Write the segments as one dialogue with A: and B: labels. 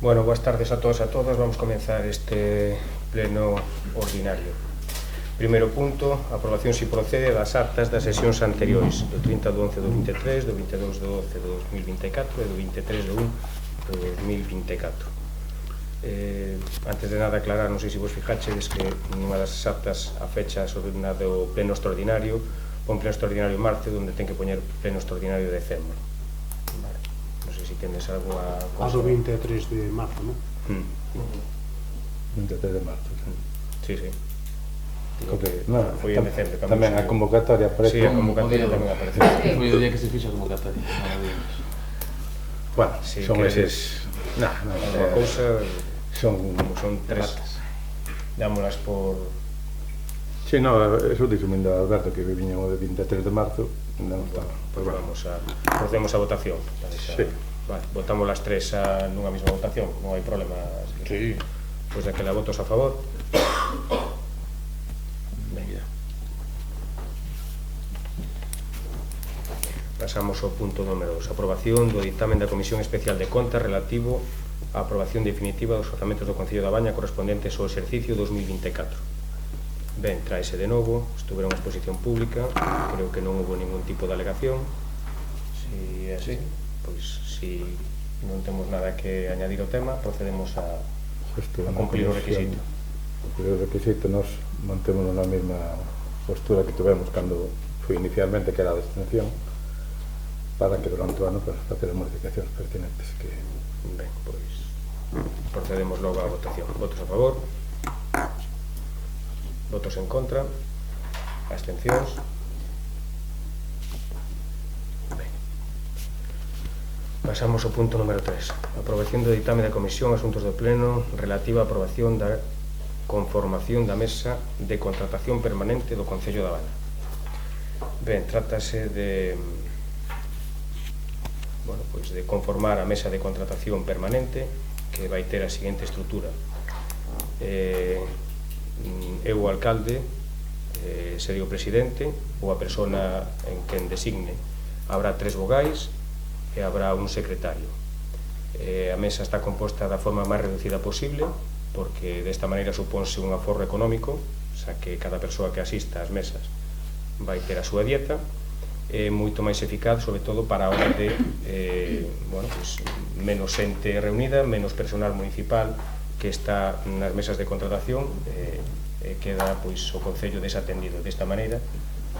A: Bueno, boas tardes a todos e a todas. Vamos comenzar este pleno ordinario. Primeiro punto, aprobación si procede das actas das sesións anteriores, do 30 de 11 do 23, do 22 de 12 do 2024 e do 23 de 1 do 2024. Antes de nada aclarar, non sei se vos fijachedes que nunha das actas a fecha sobre unha do pleno extraordinario, pon pleno extraordinario en marzo, onde ten que poñer pleno extraordinario de decembro. Vale. Non sei se tendes alguna cosa.
B: A do 23 de marzo, non?
C: 23 de marzo.
A: Sí, sí.
C: Foi en decembro. Tamén a convocatoria aparece.
A: Sí, a convocatoria tamén aparece.
D: Foi o día que se fixa a convocatoria.
C: Bueno, son eses... Non,
A: a cousa...
C: Son
A: tres. Dámolas por...
C: Sí, no, eso dixo mindo a Alberto que viñan o de 23 de marzo. Non estaba.
A: Pois vamos a... procedemos a votación.
C: Sí.
A: Vale, votamos las tres nunha mesma votación, non hai problema.
C: Sí.
A: Pois daquela votos a favor. Venga. Pasamos ao punto número 2. Aprobación do dictamen da Comisión Especial de Contas relativo á aprobación definitiva dos orzamentos do Concello da Baña correspondentes ao exercicio 2024. Ben, traese de novo, estuveron en exposición pública, creo que non houve ningún tipo de alegación. Si é así, pois si non temos nada que añadir ao tema, procedemos a cumplir o requisito.
C: O requisito, nos mantemos na mesma postura que tuvemos cando foi inicialmente, que era a destinación, para que durante o ano facer as modificacións pertinentes que...
A: Ben, pois procedemos logo á votación. Votos a favor, votos en contra, abstencións. Ben. Pasamos ao punto número 3. Aprobación do ditame da Comisión Asuntos do Pleno relativa á aprobación da conformación da mesa de contratación permanente do Concello da Baña. Ben, trátase de pois de conformar a mesa de contratación permanente que vai ter a seguinte estrutura. Eu, o alcalde, serei o presidente ou a persona en quen designe. Habrá 3 vogais e habrá un secretario. A mesa está composta da forma máis reducida posible, porque desta maneira supónse un aforro económico, xa que cada persoa que asista ás mesas vai ter a súa dieta, é moito máis eficaz, sobre todo para a hora de menos xente reunida, menos personal municipal que está nas mesas de contratación, queda o Concello desatendido. Desta maneira,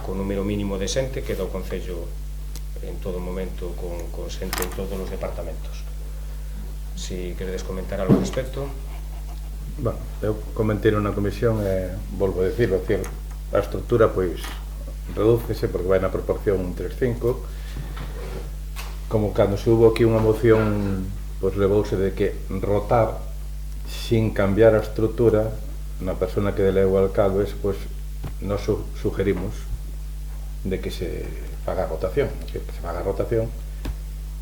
A: con número mínimo de xente, queda o Concello en todo momento con xente en todos os departamentos. Si queredes comentar algo ao respecto.
C: Bueno, eu comentei na comisión e volvo a decirlo, a estrutura pois redúcese porque vai na proporción 3-5. Como cando se hubo aquí unha moción, pois levouse de que rotar sin cambiar a estrutura na persona que delega o alcalde, pois nos sugerimos de que se faga a rotación, que se faga a rotación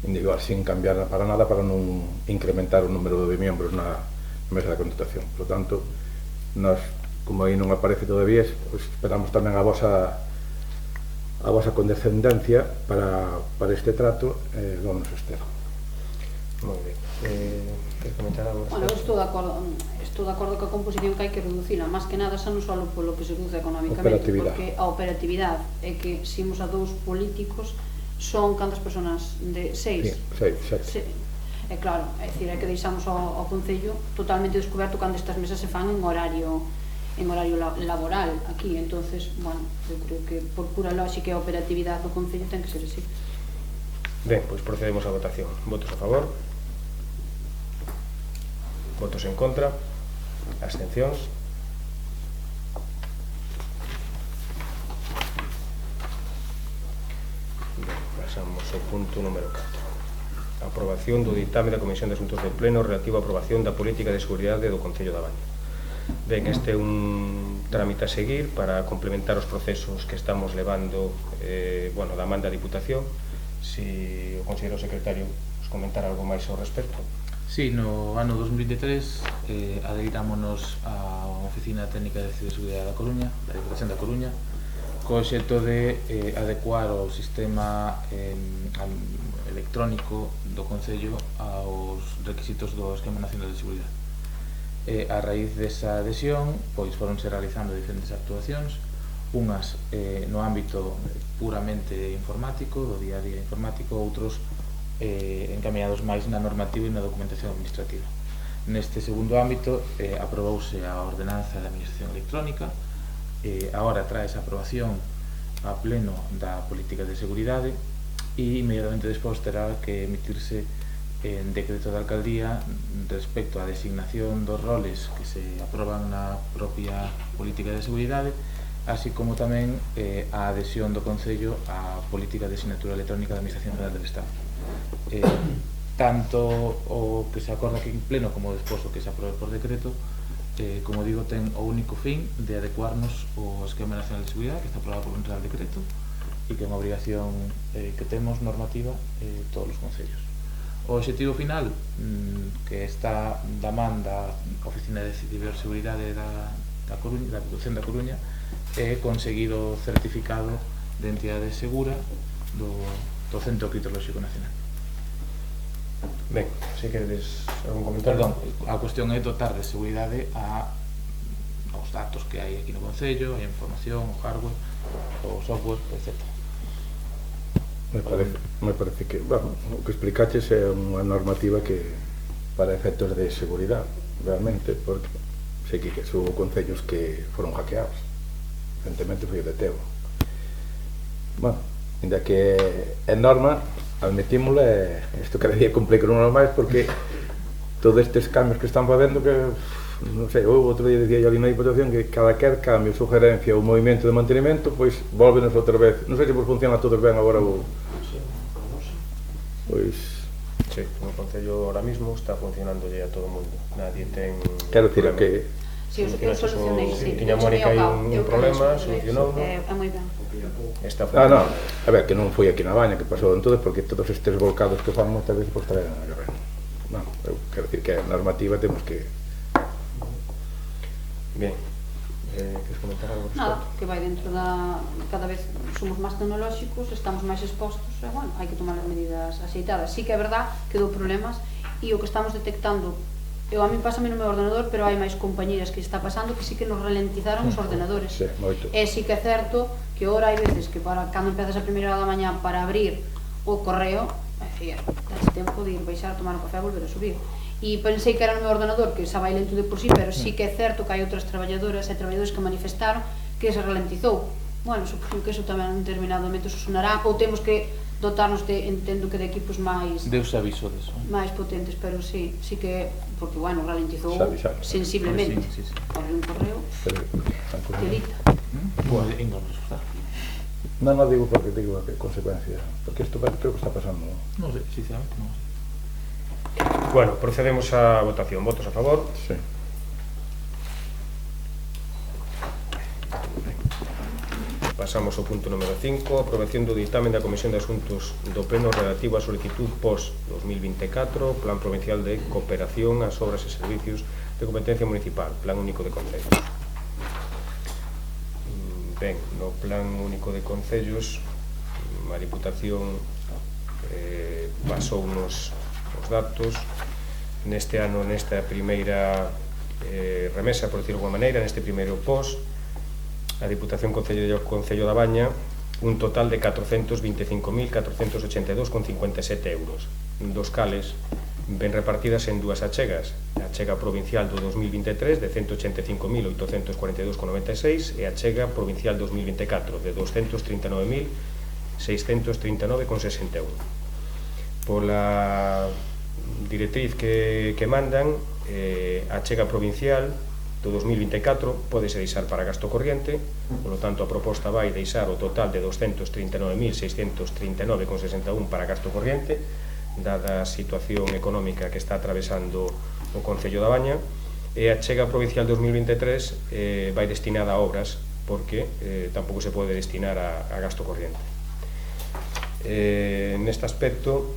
C: individual sin cambiar para nada, para non incrementar o número de membros na mesa de contratación. Por lo tanto, nós, como aí non aparece todavía, pois esperamos tamén a vosa condescendencia para este trato e non nos estero.
A: Moi ben. Queres comentar algo?
E: Bueno, estou de acordo coa composición que hai que reducila, máis que nada xa non só polo que se reduce económicamente, porque a operatividade é que se imos a 2 políticos son cantas personas? De 6?
C: 6, 7.
E: É claro, é dicir, é que deixamos ao Concello totalmente descoberto cando estas mesas se fan en horario laboral aquí, entonces, bueno, eu creo que por pura lógica e operatividade do Concello ten que ser así.
A: Ben, pois procedemos á votación. Votos a favor, votos en contra, abstencións. Ben, pasamos ao punto número 4. Aprobación do ditame da Comisión de Asuntos do Pleno relativo á aprobación da política de seguridade do Concello da Baña. Ben, este é un trámite a seguir para complementar os procesos que estamos levando da man da Diputación. Si o conselleiro secretario os comentar algo máis ao respecto.
D: Sí, no ano 2023 adherirámonos á Oficina Técnica de Ciberseguridade da Coruña, da Diputación da Coruña, co obxecto de adecuar o sistema electrónico do Concello aos requisitos do Esquema Nacional de Seguridade. A raíz desa adhesión, pois foronse realizando diferentes actuacións, unhas no ámbito puramente informático, do día a día informático, outros encaminhados máis na normativa e na documentación administrativa. Neste segundo ámbito, aprobouse a Ordenanza de Administración Electrónica, agora trae esa aprobación a pleno da política de seguridade e inmediatamente despois terá que emitirse en decreto de alcaldía respecto á designación dos roles que se aproban na propia política de seguridade, así como tamén a adhesión do Concello á política de asignatura electrónica da Administración General del Estado. Tanto o que se acorda aquí en pleno como despois o que se aprobe por decreto, como digo, ten o único fin de adecuarnos ao Esquema Nacional de Seguridade que está aprobado por un Real Decreto e que é unha obrigación que temos normativa todos os concellos. O objetivo final que está da man da Oficina de Ciberseguridade da Coruña, da Diputación da Coruña, é conseguir o certificado de entidade segura do Centro Criptolóxico Nacional.
A: Ben, se queredes algún comentario.
D: Perdón, a cuestión é dotar de seguridade aos datos que hai aquí no Concello, a información, o hardware, o software, etc.
C: Me parece que, bueno, o que explicaches é unha normativa que para efectos de seguridade, realmente, porque sei que son concellos que foron hackeados. Evidentemente foi o de Teo. Bueno, ainda que é norma, admitímoslo, isto cada día complica non máis porque todos estes cambios que están facendo que, non sei, outro día dicía yo ali na Diputación que cada cambio, sugerencia ou movimento de mantenimento, pois volvenos outra vez, non sei se vos funciona todos ben agora ou... Pois...
A: Sí, o Concello ahora mismo está funcionando a todo o mundo, nadie ten...
C: Quero dicir que...
E: Sí, eu solucionei, sí.
A: Tiña Mónica aí un problema, solucionou.
E: É moi ben.
C: non, a ver, que non foi aquí na Baña que pasou entonces, porque todos estes volcados que fan moitas veces pois traen a guerra. Non, eu quero dicir que a normativa temos que...
A: Bien, queres comentar algo?
E: Nada, que vai dentro da... Cada vez somos máis tecnolóxicos, estamos máis expostos, e, bueno, hai que tomar as medidas aceitadas. Sí que é verdad que dou problemas e o que estamos detectando, a mí pásame no meu ordenador, pero hai máis compañías que está pasando que sí que nos ralentizaron os ordenadores.
C: Sí, moito.
E: E sí que é certo que ahora hai veces que cando empezas a primeira hora da mañá para abrir o correo, tens tempo de ir baixar a tomar un café e volver a subir. E pensei que era no meu ordenador, que xa vai lento de por sí, pero sí que é certo que hai outras traballadoras e traballadores que manifestaron que se ralentizou. Bueno, supoño que eso tamén en determinado momento se sonará, ou temos que dotarnos de, entendo que de equipos máis...
D: Deus aviso deso.
E: Máis potentes, pero sí que, porque, bueno, ralentizou sensiblemente.
D: Sí.
E: Abrir un correo, telita.
D: Pues ignoramos, está.
C: Non digo porque digo que consecuencia, porque isto creo que está pasando.
D: Non sei, sinceramente, non sei.
A: Bueno, procedemos á votación. Votos a favor?
C: Sí.
A: Pasamos ao punto número 5, aprobación do ditamen da Comisión de Asuntos do Pleno relativo á solicitud post-2024, Plan Provincial de Cooperación ás Obras e Servicios de Competencia Municipal, Plan Único de Concellos. Ben, no Plan Único de Concellos, a Diputación pasounos os datos. Neste ano, nesta primeira remesa, por decirlo de alguma maneira, neste primeiro post, a Diputación Concello da Baña un total de 425.482,57 euros, dos cales ben repartidas en dúas achegas, a achega provincial do 2023 de 185.842,96 e a achega provincial 2024 de 239.639,61. Pola directriz que mandan, a achega provincial do 2024 podese deixar para gasto corriente, polo tanto a proposta vai deixar o total de 239.639,61 para gasto corriente, dada a situación económica que está atravesando o Concello da Baña, e a achega provincial 2023 vai destinada a obras, porque tampouco se pode destinar a gasto corriente. Neste aspecto,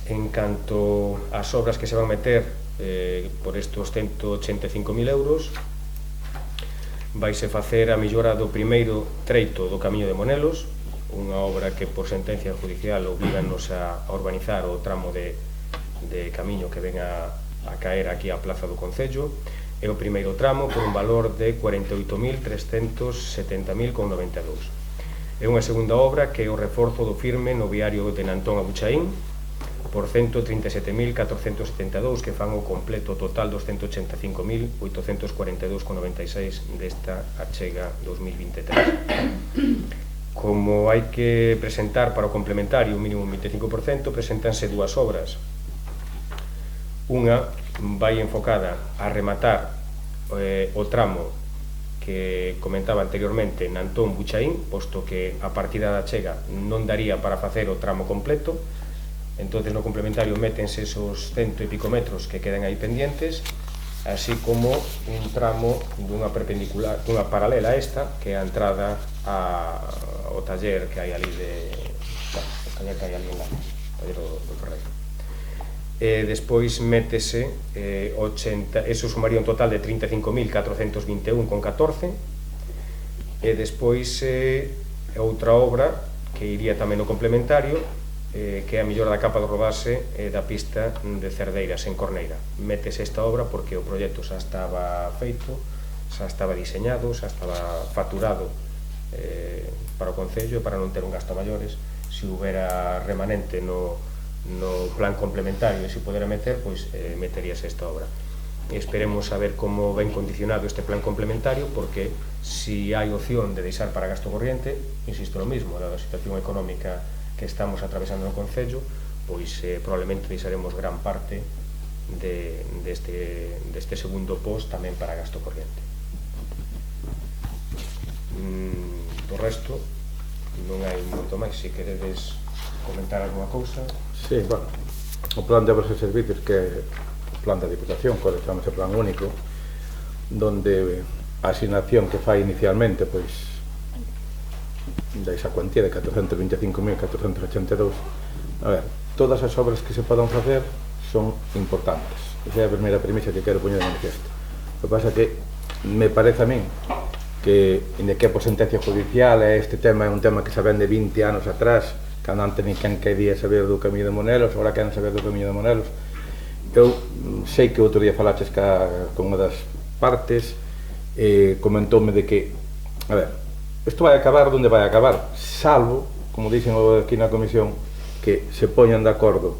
A: en canto ás obras que se van meter por estos 185.000 euros, vaise facer a mellora do primeiro treito do Camiño de Monelos, unha obra que por sentencia judicial obliganos a urbanizar o tramo de camiño que ven a caer aquí á plaza do Concello. É o primeiro tramo por un valor de 48.370.92. É unha segunda obra que é o reforzo do firme no viario de Nantón a Buchaín por 137.472, que fan o completo total dos 185.842,96 desta achega 2023. Como hai que presentar para o complementario un mínimo 25%, presentanse dúas obras. Unha vai enfocada a rematar o tramo que comentaba anteriormente Nantón Buchaín, posto que a partida da chega non daría para facer o tramo completo. Entonces no complementario métense esos 100 e pico metros que quedan aí pendientes, así como un tramo dunha perpendicular, dunha paralela a esta, que é a entrada ao taller que hai ali o taller que hai ali en la taller do Ferreiro. Despois métese 80, eso sumaría un total de 35.421,14, e despois outra obra que iría tamén no complementario, que é a mellora da capa do rodaxe da pista de Cerdeiras en Corneira. Métese esta obra porque o proxecto xa estaba feito, xa estaba diseñado, xa estaba facturado para o Concello, para non ter un gasto maiores. Se houbera remanente no plan complementario e se pudera meter, pois meteríase esta obra. Esperemos a ver como ven condicionado este plan complementario, porque se hai opción de deixar para gasto corriente, insisto lo mismo, dada a situación económica que estamos atravesando no Concello, pois probablemente deixaremos gran parte deste segundo post tamén para gasto corriente. Do resto non hai moito máis. Se queredes comentar alguna cousa.
C: Sí, bueno, o plan de obras e servicios, que é o plan da Diputación, que chamase plan único, donde a asignación que fai inicialmente, pois, desa cuantía de 425.482, a ver, todas as obras que se podan facer son importantes. Esa é a primeira premisa que quero poñer de manifiesto. O que pasa é que me parece a min que, inda que por sentencia judicial, este tema é un tema que se ven de 20 anos atrás, cando antes nin quen quería saber do Camiño de Monelos, agora queren saber do Camiño de Monelos. Eu sei que outro día falaches con unha das partes, comentoume de que, a ver, isto vai acabar onde vai acabar, salvo, como dicen aquí na comisión, que se poñan de acordo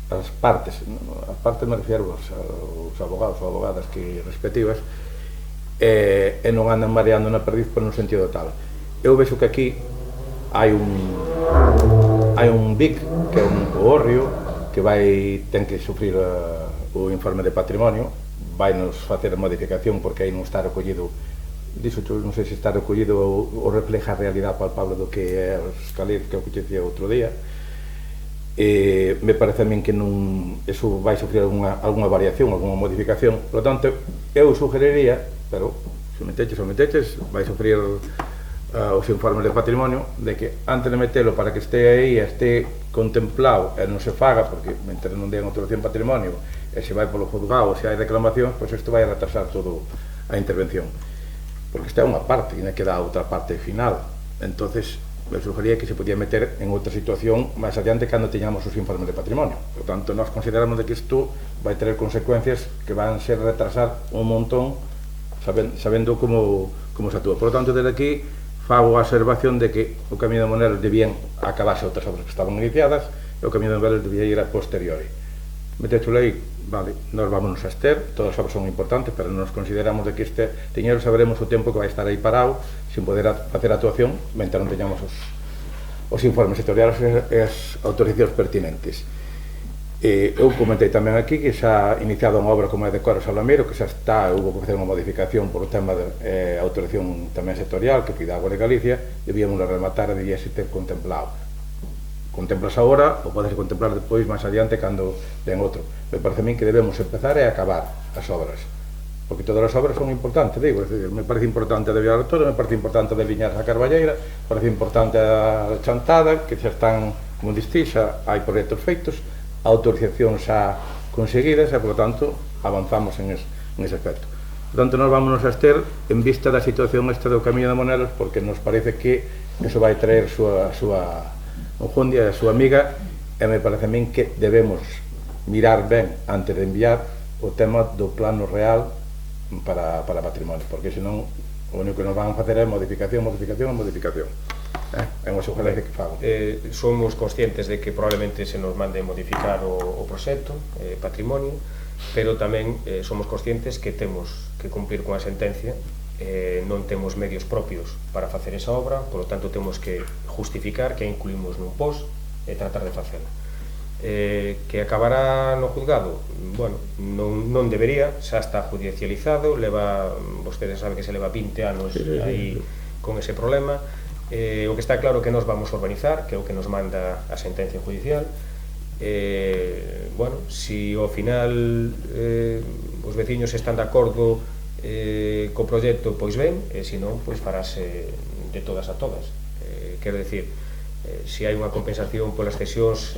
C: as partes me refiero aos abogados ou abogadas que respectivas, e non andan mareando na perdiz por un sentido tal. Eu vexo que aquí hai un BIC, que é un Orrio, que ten que sufrir o informe de patrimonio, vai nos facer a modificación porque aí non está recollido, dixo, non sei se está recollido ou refleja a realidade palpable do que é os Caliz, que é o que dicía outro día. Me parece a min que non, eso vai sufrir alguna variación, alguna modificación. Por lo tanto, eu sugeriría, pero se meteches, vai sufrir os informes de patrimonio, de que antes de metelo para que este aí este contemplado e non se faga, porque mentre non den autorización patrimonio e se vai polo juzgado, se hai reclamacións, pois isto vai a retrasar todo a intervención, porque esta é unha parte e non queda outra parte final. Entonces me sugería que se podía meter en outra situación máis adiante cando teñamos os informes de patrimonio. Por tanto, nós consideramos de que isto vai ter consecuencias que van ser retrasar un montón, sabendo como se actúa. Por tanto, desde aquí fago a observación de que o Camiño de Monelos debían acabarse outras obras que estaban iniciadas e o Camiño de Monelos debía ir a posteriori. Metécholo aí, vale, nós vámonos a ester, todas as obras son importantes, pero nos consideramos de que este dinheiro saberemos o tempo que vai estar aí parado sin poder facer actuación mentre non teñamos os informes sectoriales e as autorizacións pertinentes. Eu comentei tamén aquí que xa iniciado unha obra como é de Coro Salamero, que xa está, houve que facer unha modificación por o tema de autorización tamén sectorial, que pide Agua de Galicia, debíamos rematar e debíase ter contemplado. Contemplas agora, ou podes contemplar depois máis adiante cando den outro. Me parece a min que debemos empezar e acabar as obras, porque todas as obras son importantes, digo, me parece importante a de Vilartouro, me parece importante a de Liñares a Carballeira, me parece importante a Chantada, que xa están, como distí, xa hai proxectos feitos, autorizacións xa conseguidas e, por tanto, avanzamos en ese aspecto. Por tanto, nos vámonos a abster en vista da situación esta do Camiño de Monelos, porque nos parece que eso vai traer a súa enjundia, a súa amiga, e me parece a min que debemos mirar ben antes de enviar o tema do plano real para patrimonio, porque senón o único que nos van a facer é modificación. É unha sugerencia que fago.
A: Somos conscientes de que probablemente se nos mande modificar o proxecto patrimonio, pero tamén somos conscientes que temos que cumplir con a sentencia, non temos medios propios para facer esa obra, polo tanto temos que justificar que a incluímos nun post e tratar de facela. Que acabará no juzgado? Bueno, non debería, xa está judicializado, vostedes saben que se leva 20 anos aí con ese problema. O que está claro que nos vamos a urbanizar, que é o que nos manda a sentencia judicial. Bueno, si ao final os veciños están de acordo co proxecto, pois ben, e se non, pois farase de todas a todas. Quero dicir, se hai unha compensación polas cesións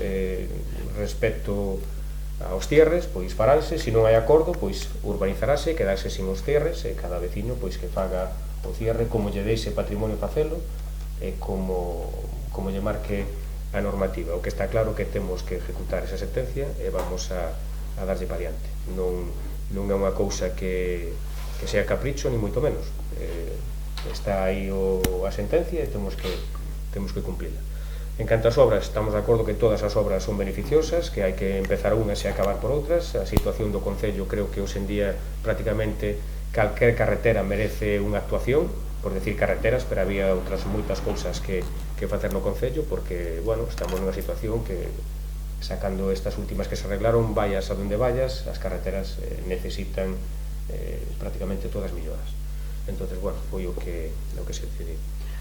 A: respecto aos cierres, pois farase, se non hai acordo, pois urbanizarase, quedarse sin os cierres, e cada veciño pois que faga o cierre como lle deixe patrimonio facelo, e como lle marque a normativa. O que está claro que temos que ejecutar esa sentencia e vamos a darlle para diante. Non é unha cousa que sea capricho, ni moito menos. Está aí a sentencia e temos que cumplila. En canto ás obras, estamos de acordo que todas as obras son beneficiosas, que hai que empezar unhas e acabar por outras. A situación do Concello creo que hoxe en día prácticamente calquer carretera merece unha actuación, por decir carreteras, pero había outras moitas cousas que facer no Concello, porque, bueno, estamos nunha situación que, sacando estas últimas que se arreglaron, vayas a donde vayas, as carreteras necesitan prácticamente todas melloras. Entonces, bueno, foi o que se decidiu.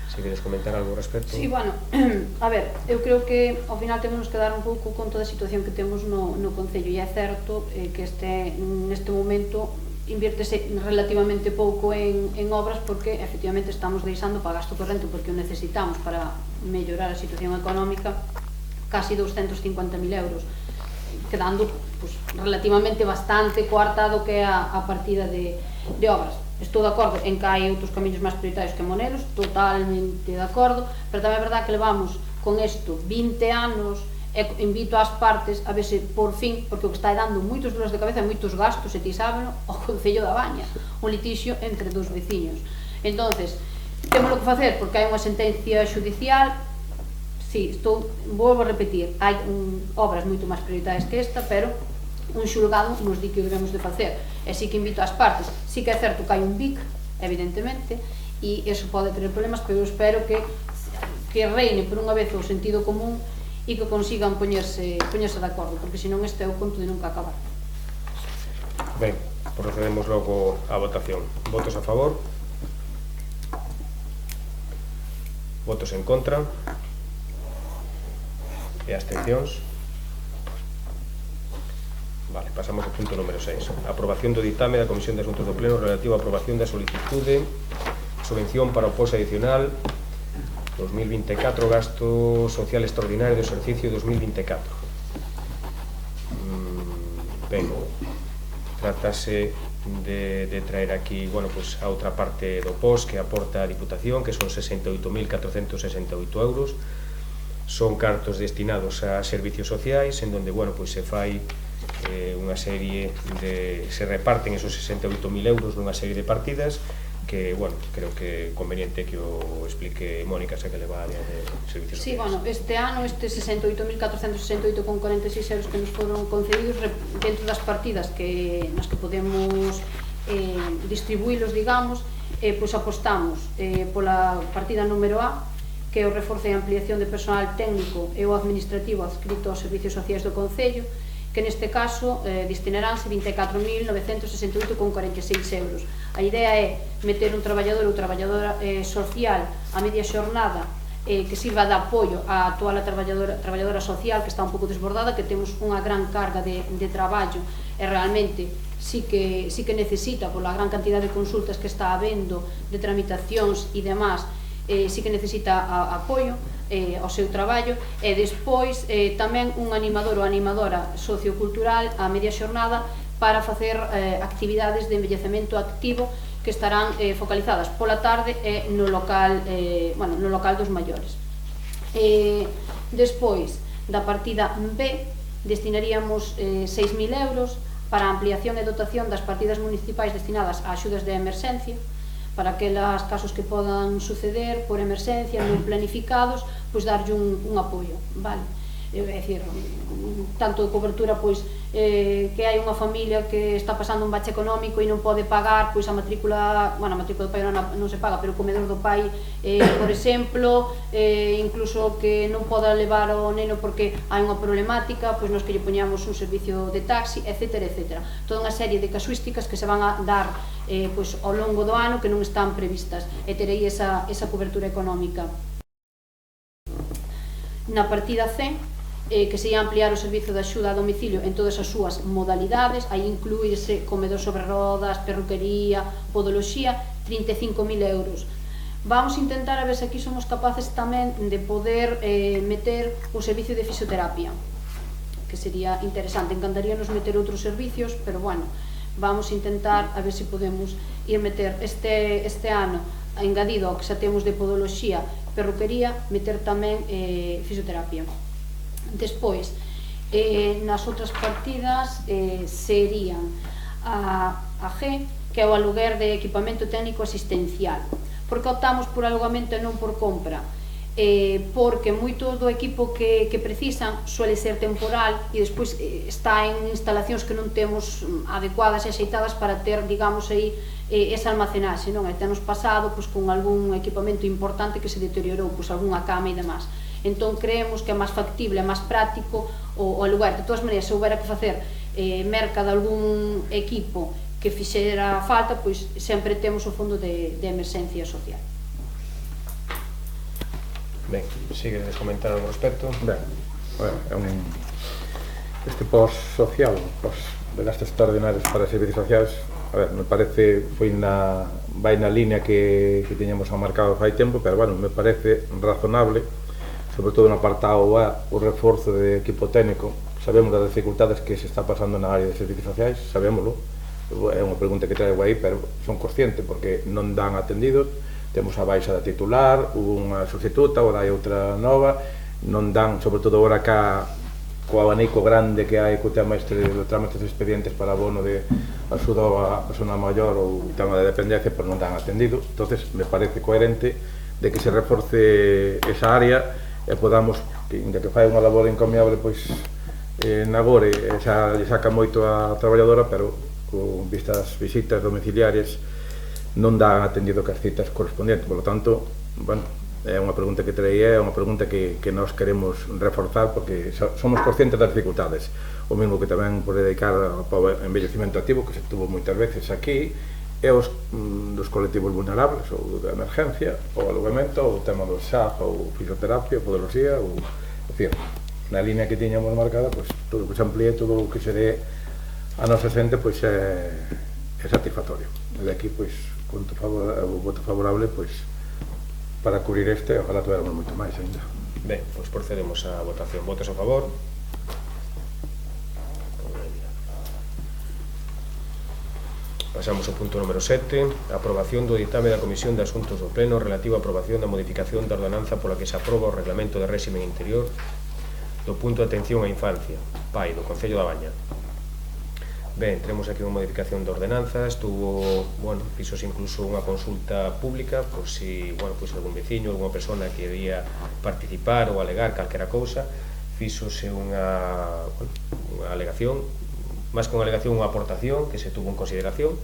A: Se queres comentar algo ao respecto?
E: Sí, bueno, a ver, eu creo que ao final temos que dar un pouco con toda a situación que temos no Concello, e é certo que neste momento inviértese relativamente pouco en obras, porque efectivamente estamos deixando para gasto corrente, porque o necesitamos para mellorar a situación económica casi 250.000 euros, quedando relativamente bastante coartado que é a partida de obras. Estou de acordo en que hai outros camiños máis prioritarios que Monelos, totalmente de acordo, pero tamén é verdad que levamos con isto 20 anos. Invito ás partes a ver se por fin, porque o que está dando moitos dolores de cabeza e moitos gastos, e ti sábeno, o Concello da Baña, un litixio entre dous veciños. Entonces, temos que facer, porque hai unha sentencia judicial. Si, volvo a repetir, hai obras moito máis prioritarias que esta, pero un xulgado nos di que o debemos de facer. E si que invito ás partes, si que é certo que hai un BIC, evidentemente, e iso pode tener problemas, pero eu espero que reine por unha vez o sentido común e que consigan poñerse de acordo, porque senón este é o conto de nunca acabar.
A: Ben, procedemos logo á votación. Votos a favor? Votos en contra? E abstencións? Vale, pasamos ao punto número 6. Aprobación do ditame da Comisión de Asuntos do Pleno relativo á aprobación da solicitude subvención para o post adicional 2024, gasto social extraordinario do exercicio 2024. Ben, trátase de traer aquí, bueno, pues a outra parte do POS que aporta a Diputación, que son 68.468 euros. Son cartos destinados a servicios sociais, en donde, bueno, pues se fai unha serie se reparten esos 68.000 euros nunha serie de partidas que, bueno, creo que é conveniente que o explique Mónica, xa que leva a área de servicios sociais.
E: Sí, bueno, este ano, estes 68.468,46 euros que nos foron concedidos dentro das partidas nas que podemos distribuílos, digamos, pois apostamos pola partida número A, que é o reforzo e ampliación de personal técnico e o administrativo adscrito aos servicios sociais do Concello, que neste caso destinaránse 24.968,46 euros. A idea é meter un traballador ou traballadora social a media xornada que sirva de apoio á actual traballadora social, que está un pouco desbordada, que temos unha gran carga de traballo e realmente sí que necesita, pola gran cantidad de consultas que está habendo, de tramitacións e demás, sí que necesita apoio ao seu traballo, e despois tamén un animador ou animadora sociocultural a media xornada para facer actividades de envellecemento activo que estarán focalizadas pola tarde e no local dos maiores. Despois da partida B destinaríamos 6.000 euros para a ampliación e dotación das partidas municipais destinadas a axudas de emerxencia, para aqueles casos que podan suceder por emerxencia non planificados, pois darlle un apoio, vale? É dicir, tanto de cobertura, pois, que hai unha familia que está pasando un bache económico e non pode pagar, pois a matrícula do pai non se paga, pero o comedor do pai, por exemplo, incluso que non poda levar o neno porque hai unha problemática, pois nos que lle poñamos un servicio de taxi, etcétera, etcétera. Toda unha serie de casuísticas que se van a dar pois, ao longo do ano que non están previstas e terei esa cobertura económica. Na partida C, que se ia ampliar o servizo de axuda a domicilio en todas as súas modalidades, aí incluirse comedor sobre rodas, perruquería, podoloxía, 35.000 euros. Vamos intentar a ver se aquí somos capaces tamén de poder meter o servicio de fisioterapia, que sería interesante. Encantaríanos meter outros servicios, pero bueno, vamos intentar a ver se podemos ir meter este ano, engadido ao que xa temos de podoloxía, perruquería, meter tamén fisioterapia. Despois, nas outras partidas serían a G, que é o aluguer de equipamento técnico asistencial. Por que optamos por alugamento e non por compra? Porque moito do equipo que precisan suele ser temporal e despois está en instalacións que non temos adecuadas e axeitadas para ter, digamos, aí esa almacenaxe, non? Até nos pasado pois, con algún equipamento importante que se deteriorou, pois algunha cama e demás. Entón creemos que é máis factible, é máis práctico o aluguer. De todas maneiras, se houbera que facer merca de algún equipo que fixera falta, pois sempre temos o fondo de emerxencia social.
A: Ben, sigues comentar ao respecto?
C: Ben, este post social, post de gastos extraordinarios para servicios sociais, a ver, me parece vai na línea que tiñamos marcado fai tempo, pero bueno, me parece razonable, sobre todo no apartado A, o reforzo de equipo técnico. Sabemos das dificultades que se está pasando na área de servicios sociais, sabémoslo, é unha pregunta que traigo aí, pero son consciente porque non dan atendidos, temos a baixa da titular, unha sustituta, agora hai outra nova, non dan, sobre todo agora co abanico grande que hai co tema do trámite de expedientes para abono de axuda a persona maior ou tema de dependencia, pero non dan atendido. Entonces me parece coherente de que se reforce esa área e podamos, inda que fai unha labor encomiable, pois nagore, xa lle saca moito a traballadora, pero con vistas visitas domiciliarias non dan atendido que as citas correspondientes. Por lo tanto, bueno, é unha pregunta que traí, é unha pregunta que nós queremos reforzar porque somos conscientes das dificultades. O mesmo que tamén por dedicar ao envellecimento activo, que se tuvo moitas veces aquí, e os dos colectivos vulnerables, ou da emergencia, ou alugamento, ou o tema do SAF, ou fisioterapia, ou podoloxía, ou, decir, na línea que tiñamos marcada, pois, todo o que se amplíe, todo o que se dé a nosa xente, pois, é satisfactorio. E de aquí, pois, o voto favorable, pois, para cubrir ojalá tuéramos moito máis ainda.
A: Ben, pois procedemos á votación. Votos a favor? Pasamos ao punto número 7, aprobación do ditame da Comisión de Asuntos do Pleno relativo á aprobación da modificación da ordenanza pola que se aproba o Reglamento de Réximen Interior do punto de atención á infancia, PAI, do Concello da Baña. Ben, temos aquí unha modificación da ordenanza, fixose incluso unha consulta pública por si, algún veciño, alguna persona que quería participar ou alegar calquera cousa, fixose unha alegación, máis que unha alegación, unha aportación que se tuvo en consideración,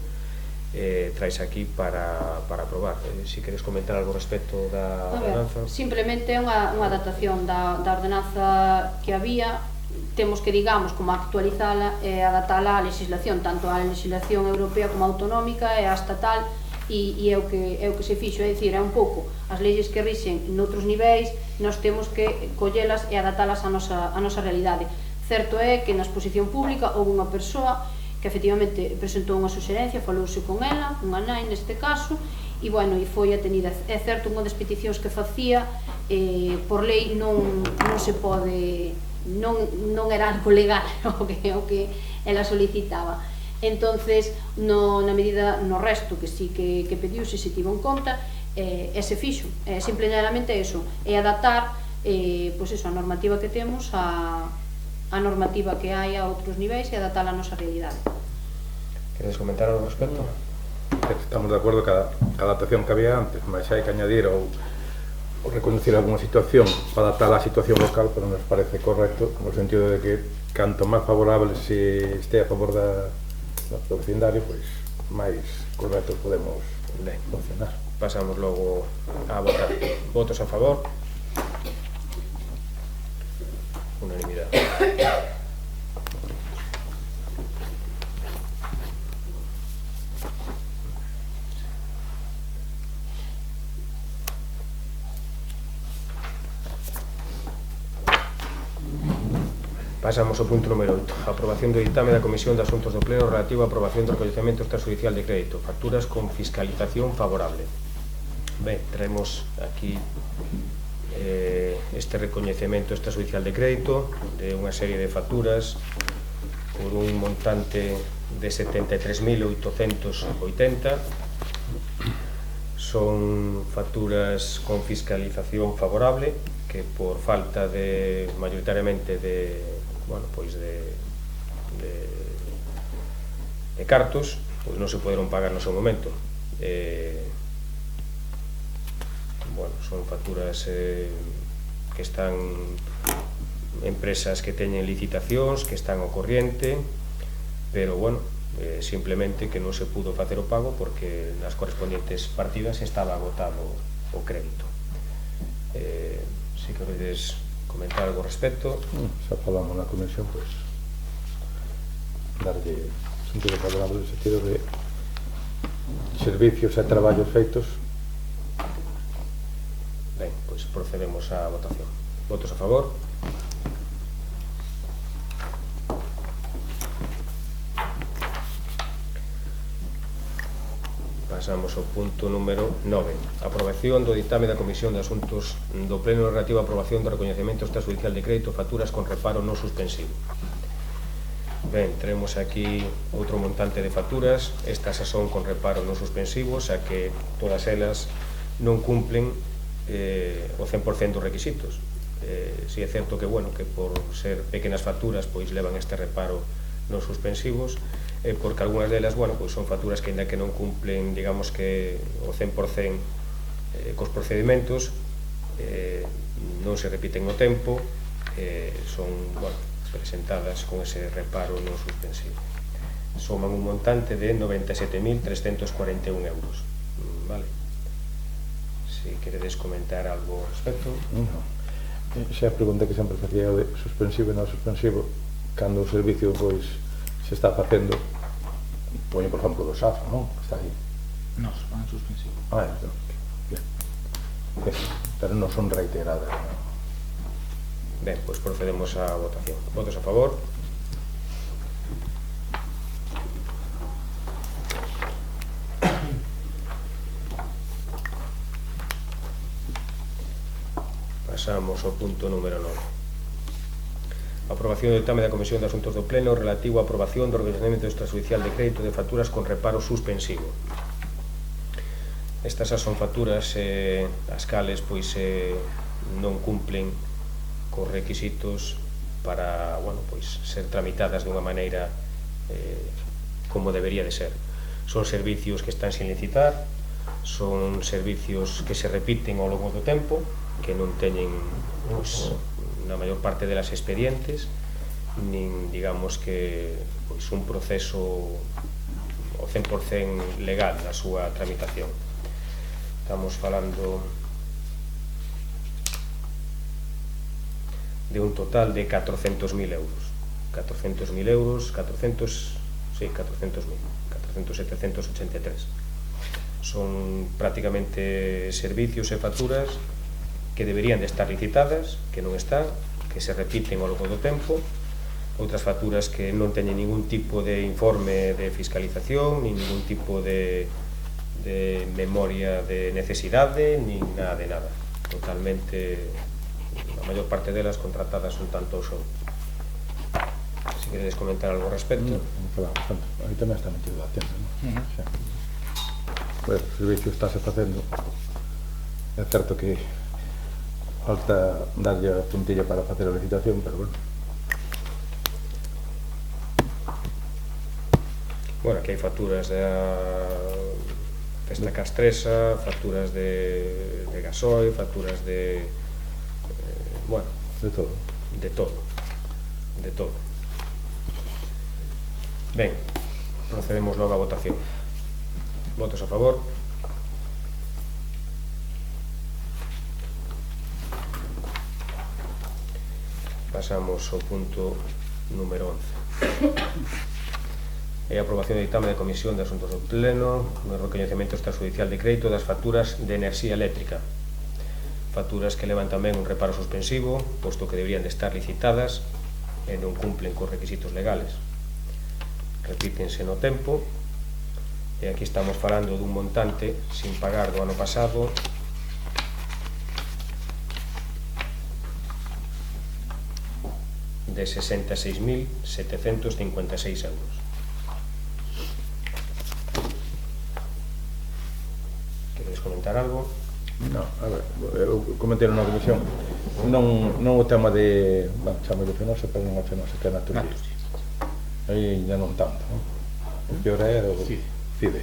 A: traes aquí para aprobar. Si queres comentar algo respecto da ordenanza.
E: Simplemente é unha adaptación da ordenanza que había. Temos que, digamos, como actualizala e adaptala á legislación, tanto á legislación europea como autonómica e á estatal, e é o que se fixo, é dicir, é un pouco as leyes que rixen noutros niveis, nós temos que collelas e adaptalas á nosa realidade. Certo é que na exposición pública houve unha persoa que efectivamente presentou unha suxerencia, falouse con ela, unha nai neste caso, e foi atendida. É certo, unha das peticións que facía, por lei non se pode, non era algo legal o que ela solicitaba. Entonces, na medida, no resto que sí que pediuse, se tivo en conta, e se fixo. Simplemente eso, é adaptar pois eso, a normativa que temos a normativa que hai a outros niveis e adaptar a nosa realidade.
A: Queres comentar ao respecto?
C: Estamos de acordo que a adaptación que había antes, mas hai que añadir ou reconocer alguna situación para adaptar a situación local, pero nos parece correcto no sentido de que canto máis favorable se este a favor do vecindario, pois máis correctos podemos funcionar.
A: Pasamos logo a votar. Votos a favor? Unanimidade. Pasamos ao punto número 8. Aprobación do ditame da Comisión de Asuntos do Pleno relativo á aprobación do recoñecemento extrajudicial de crédito, facturas con fiscalización favorable. Ben, traemos aquí este recoñecemento extrajudicial de crédito de unha serie de facturas por un montante de 73.880. Son facturas con fiscalización favorable que por falta de, mayoritariamente de cartos, pois non se poderon pagar no seu momento. Son facturas que están empresas que teñen licitacións, que están ao corriente, pero simplemente que non se pudo facer o pago porque nas correspondientes partidas estaba agotado o crédito. Si queredes comentar algo ao respecto.
C: Xa falamos na comisión, pois darlle sentido favorable no sentido de servicios e traballos feitos.
A: Ben, pois procedemos á votación. Votos a favor? Pasamos ao punto número 9. Aprobación do ditame da Comisión de Asuntos do Pleno relativo á aprobación do recoñecemento extrajudicial de crédito facturas con reparo non suspensivo. Ben, tenemos aquí outro montante de facturas. Estas son con reparo non suspensivo, xa que todas elas non cumplen o 100% dos requisitos. Si é certo que, que por ser pequenas facturas pois levan este reparo non suspensivos, porque algunhas delas, son facturas que ainda que non cumplen, digamos que o 100% cos procedimentos, non se repiten no tempo, son, presentadas con ese reparo non suspensivo. Soman un montante de 97.341 euros. Vale. Si queredes comentar algo ao respecto.
C: Xa a pregunta que sempre facía de suspensivo e non suspensivo, cando o servicio pois se está facendo, poño por exemplo do SAF, non? Está aí.
D: Non, van suspensivo.
C: Pero non son reiteradas, non?
A: Ben, pois procedemos á votación. Votos a favor? Pasamos ao punto número 9. Aprobación do ditame da Comisión de Asuntos do Pleno relativo á aprobación do recoñecemento extrajudicial de crédito de facturas con reparo suspensivo. Estas son facturas as cales non cumplen cos requisitos para ser tramitadas dunha maneira como debería de ser. Son servicios que están sin licitar, son servicios que se repiten ao longo do tempo, que non teñen na maior parte delas expedientes, nin digamos que un proceso o 100% legal na súa tramitación. Estamos falando de un total de 400.000 euros. 400.783. Son prácticamente servicios e facturas que deberían de estar licitadas, que non están, que se repiten ao longo do tempo, outras facturas que non teñen ningún tipo de informe de fiscalización, nin ningún tipo de memoria de necesidade, nin nada de nada. Totalmente, a maior parte delas contratadas un tanto ao son. Si queredes comentar algo ao respecto.
C: Aí tamén está metido a tienda, non? Bueno, o servicio estáse facendo. É certo que falta darlle a puntilla para facer a licitación, pero bueno.
A: Bueno, aquí hai facturas da Festa Castresa, facturas de gasoil, facturas de... bueno,
C: De todo.
A: de todo. De todo. Ben, procedemos logo a votación. Votos a favor. Pasamos ao punto número 11. E a aprobación de ditame de Comisión de Asuntos do Pleno no recoñecemento extrajudicial de crédito das facturas de enerxía eléctrica. Facturas que levan tamén un reparo suspensivo, posto que deberían de estar licitadas e non cumplen cos requisitos legales. Repítense no tempo, e aquí estamos falando dun montante sin pagar do ano pasado de 66.756 euros. Queredes comentar algo?
C: No, a ver, eu comentei na comisión non o tema de, bueno, chamo de fenosa, pero non é fenosa, que é natural. Aí ainda non tanto, non? O peor é o CIDE.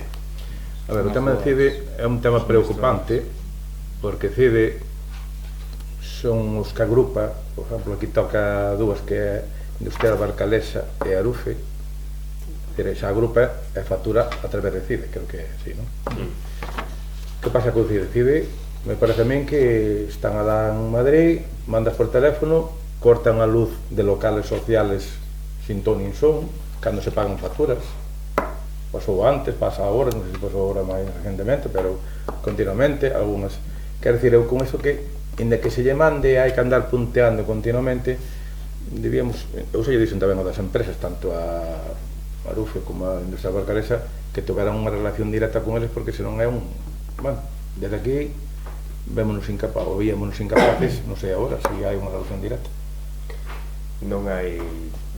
C: A ver, o tema de CIDE é un tema preocupante, porque CIDE son os que agrupa, por exemplo, aquí toca dúas que é Industrial Barcalesa e Arufe, esa agrupa e factura a través de CIDE, creo que é así, non? Que pasa co CIDE? CIDE, me parece a min que están a dar en Madrid, mandas por teléfono, cortan a luz de locales sociales sin ton nin son, cando se pagan facturas. Pasou antes, pasa agora, non sei se pasou agora máis recentemente, pero continuamente, algunhas. Quero dicir, eu con iso que, inda que se lle mande, hai que andar punteando continuamente, debíamos, eu sei dicen tamén o das empresas, tanto a Arufe como a Industrial Barcalesa, que tuveran unha relación directa con eles, porque senón é un... Bueno, desde aquí vémonos incapaces, ou víamonos incapaces, non sei agora, se hai unha relación directa.
A: Non hai...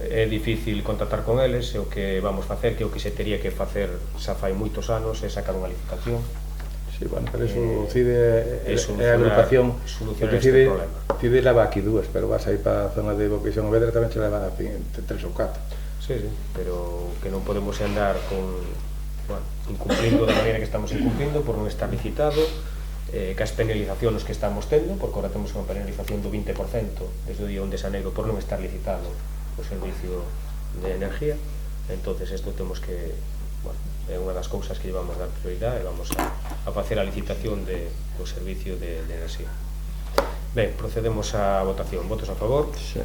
A: É difícil contactar con eles, e o que vamos facer, que o que se tería que facer xa fai moitos anos, é sacar unha licitación.
C: Sí, bueno, pero eso CIDE é a agrupación, porque CIDE leva aquí dúas, pero vas aí para a zona de Boqueixón e Vedra tamén se leva 3 ou 4.
A: Sí, pero que non podemos andar con, bueno, incumplindo da maneira que estamos incumplindo por non estar licitado, que as penalizacións que estamos tendo, porque agora temos unha penalización do 20% desde o día 1 de xaneiro por non estar licitado o servicio de energía. Entonces isto temos que, bueno, é unha das cousas que llevamos a dar prioridade e vamos a facer a licitación do servicio de enerxía. Ben, procedemos á votación. Votos a favor?
C: Sí.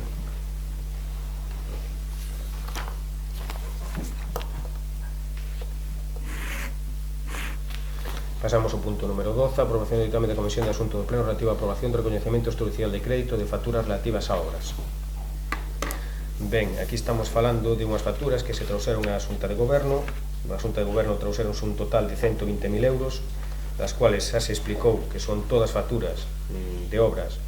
A: Pasamos ao punto número 12, aprobación do ditame de Comisión de Asuntos do Pleno relativo á aprobación do recoñecemento extrajudicial de crédito de facturas relativas a obras. Ben, aquí estamos falando de unhas facturas que se trouxeron á Xunta de Goberno. Na Xunta de Goberno trouxeronse un total de 120.000 euros, das cuales xa se explicou que son todas facturas de obras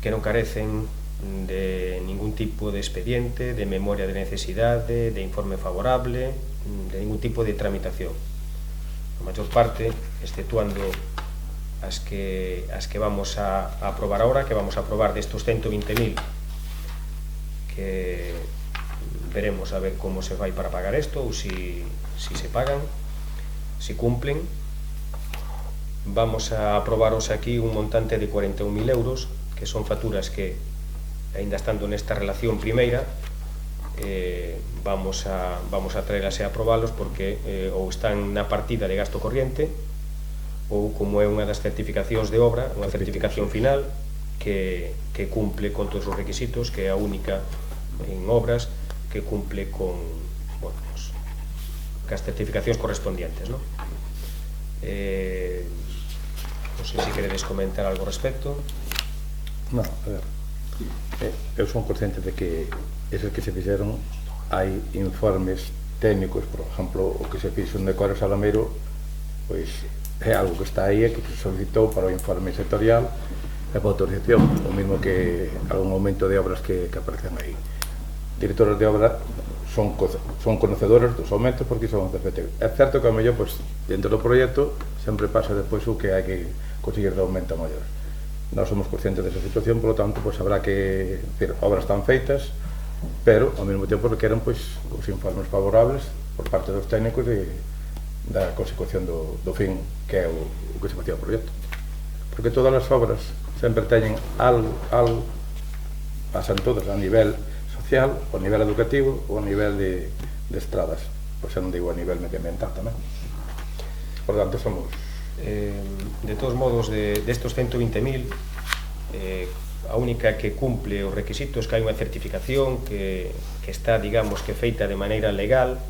A: que non carecen de ningún tipo de expediente, de memoria de necesidade, de informe favorable, de ningún tipo de tramitación. A maior parte, exceptuando as que vamos a aprobar ahora, que vamos a aprobar destos 120.000, que veremos a ver como se vai para pagar isto, ou si se pagan, si cumplen. Vamos a aprobaros aquí un montante de 41.000 euros, que son facturas que, ainda estando nesta relación primeira, vamos a traerlas e aprobalos porque ou están na partida de gasto corriente, ou como é unha das certificacións de obra, unha certificación final que cumple con todos os requisitos, que é a única en obras que cumple con, bueno, pues, as certificacións correspondientes, non? Non sei se queredes comentar algo ao respecto.
C: Non, a ver, eu son consciente de que esos que se fixeron hai informes técnicos, por exemplo, o que se fixo en Decoro Salameiro, pois é algo que está aí e que se solicitou para o informe sectorial, e é para autorización, o mismo que algún aumento de obras que aparecen aí. Directores de obra son conocedores dos aumentos porque son efectivos. É certo que, ao mellor, pues, dentro do proxecto sempre pasa despois o que hai que conseguir de aumento maior. Nós somos conscientes desa situación, por lo tanto, pues, habrá que decir, obras están feitas, pero ao mesmo tempo requeren pues, os informes favorables por parte dos técnicos da consecución do fin que é o que se facía o proxecto. Porque todas as obras sempre teñen algo, pasan todas a nivel social, ao nivel educativo ou a nivel de estradas, pois xa non digo a nivel medioambiental tamén. Por tanto, somos...
A: De todos modos, destos 120.000, a única que cumple os requisitos que hai unha certificación que está, digamos, que feita de maneira legal,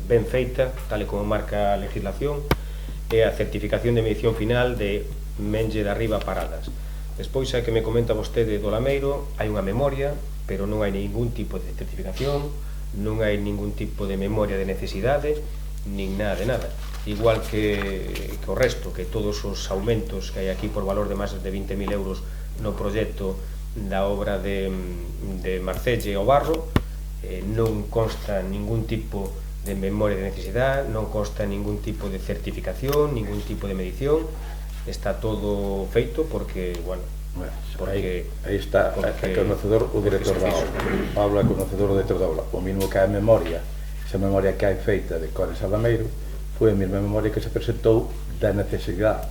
A: ben feita, tal e como marca a legislación, é a certificación de medición final de Menge de Arriba Paradas. Despois, a que me comenta vostede do Lameiro, hai unha memoria, pero non hai ningún tipo de certificación, non hai ningún tipo de memoria de necesidade, nin nada de nada. Igual que o resto, que todos os aumentos que hai aquí por valor de máis de 20.000 euros no proxecto da obra de Marcelle ao Barro, non consta ningún tipo de memoria de necesidade, non consta ningún tipo de certificación, ningún tipo de medición, está todo feito porque, bueno, porque
C: aí está, é conocedor o director da obra. Pablo é conocedor o director da obra. O mismo que a memoria, esa memoria que hai feita de Cores Alameiro, foi a mesma memoria que se presentou da necesidade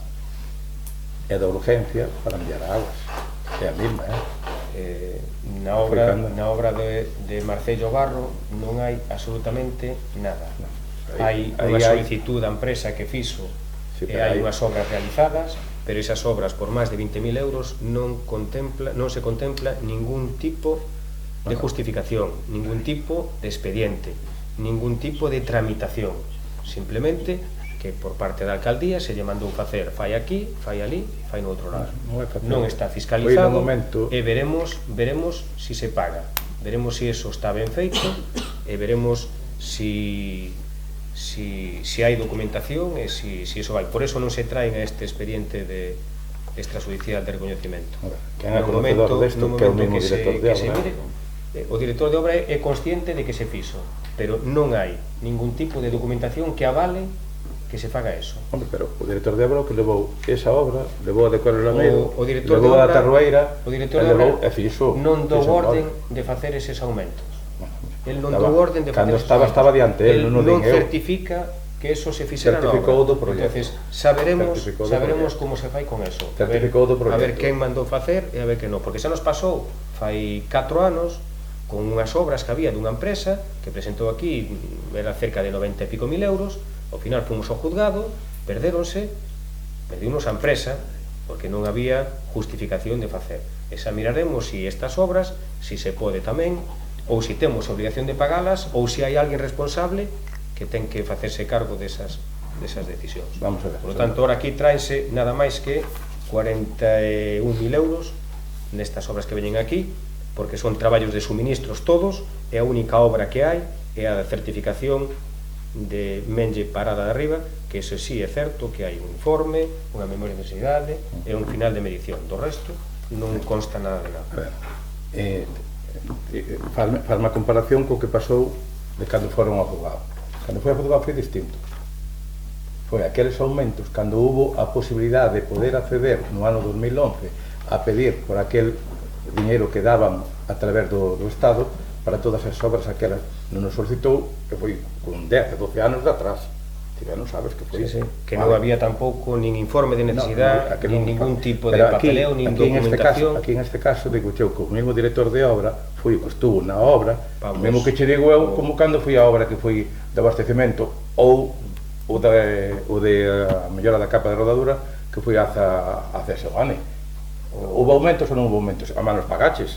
C: e da urgencia para enviar aguas. É a mesma,
A: na obra de Marcello Barro non hai absolutamente nada. Hai unha solicitud da empresa que fixo e hai unhas obras realizadas, pero esas obras por máis de 20.000 euros non se contempla ningún tipo de justificación, ningún tipo de expediente, ningún tipo de tramitación. Simplemente que por parte da alcaldía se lle mandou facer fai aquí, fai ali, fai no outro lado. Non está fiscalizado e veremos si se paga, veremos si eso está ben feito e veremos si hai documentación e si eso vai. Por eso non se traen a este expediente de extrajudicial de reconocimiento.
C: Quen é conocedor desto que é o mesmo director de obra?
A: O director de obra é consciente de que se fixo, pero non hai ningún tipo de documentación que avale que se faga eso.
C: Hombre, pero o director de obra que levou esa obra, levou a de Cores Lameiro,
A: o director
C: levou
A: de obra,
C: a Tarrueira,
A: o director de obra non dou orden
C: de
A: de facer eses aumentos. El non dou orden de facer
C: eses aumentos. Cando estaba diante, el non
A: certifica que eso se fixera na obra.
C: Certificou do proxecto.
A: Entonces, saberemos como se fai con eso.
C: Certificou do proxecto.
A: A ver quen mandou facer e a ver que non. Porque xa nos pasou fai 4 anos con unhas obras que había dunha empresa que presentou aquí, era cerca de 90 e pico mil euros, ao final fomos ao juzgado, perdiunos a empresa, porque non había justificación de facer. Examinaremos si estas obras, si se pode tamén, ou si temos obligación de pagalas, ou si hai alguén responsable que ten que facerse cargo desas decisións.
C: Vamos a ver.
A: Por lo tanto, ahora aquí traense nada máis que 41.000 euros nestas obras que veñen aquí, porque son traballos de suministros todos, e a única obra que hai é a certificación de Menge Parada de Arriba, que eso sí é certo que hai un informe, unha memoria de necesidade e un final de medición. Do resto non consta nada de nada.
C: Faz má comparación co que pasou de cando foron ao juzgado. Cando foi ao juzgado foi distinto. Foi aqueles aumentos cando hubo a posibilidade de poder acceder no ano 2011 a pedir por aquel diñeiro que daban a través do Estado para todas as obras aquelas. Non nos solicitou, que foi con 10, 12 anos de atrás. Non sabes que foi.
A: Que non había tampouco nin informe de necesidade, nin ningún tipo de papeleo, nin documentación.
C: Aquí en este caso, digo eu, que o mesmo director de obra estuvo na obra, o mesmo que che digo eu, como cando fui a obra que foi de abastecemento ou de a mellora da capa de rodadura que foi a Cesebane. Houve aumentos ou non houve aumentos? A manos pagaches,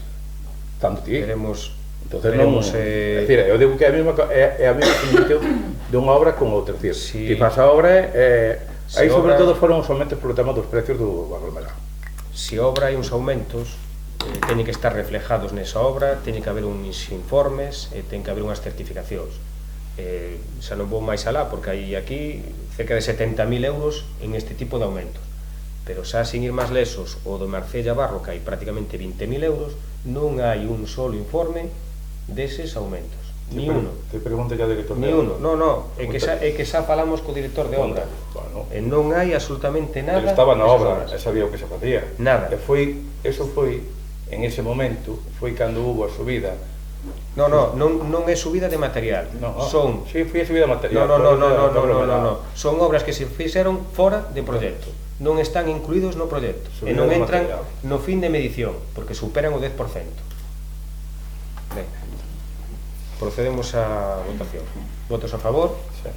C: tanto ti.
A: Veremos,
C: é dicir, eu digo que é a mesma similitud de unha obra con outra. Si faz a obra, aí sobre todo foron os aumentos polo tema dos precios do aglomerado.
A: Se obra hai uns aumentos, teñen que estar reflejados nesa obra, teñen que haber uns informes, teñen que haber unhas certificacións. Xa non vou máis alá, porque hai aquí cerca de 70.000 euros en este tipo de aumentos. pero xa sin ir máis lesos, o do Marcella Barro, que hai prácticamente 20.000 euros, non hai un solo informe deses aumentos, ni uno.
C: Te pregunto ya director
A: Ni uno, no, é que xa falamos co director de obra.
C: Bueno,
A: E non hai absolutamente nada.
C: ele estaba na
A: desas
C: obra,
A: obras.
C: e sabía o que se facía.
A: Nada.
C: E eso foi, en ese momento, foi cando hubo a subida.
A: Non é subida de material. Son
C: Sí, foi a subida de material.
A: No. Son obras que se fixeron fora de proxecto. Non están incluídos no proxecto. E non entran no fin de medición, porque superan o 10%. Ben. Procedemos á votación. Votos a favor?
C: Sí.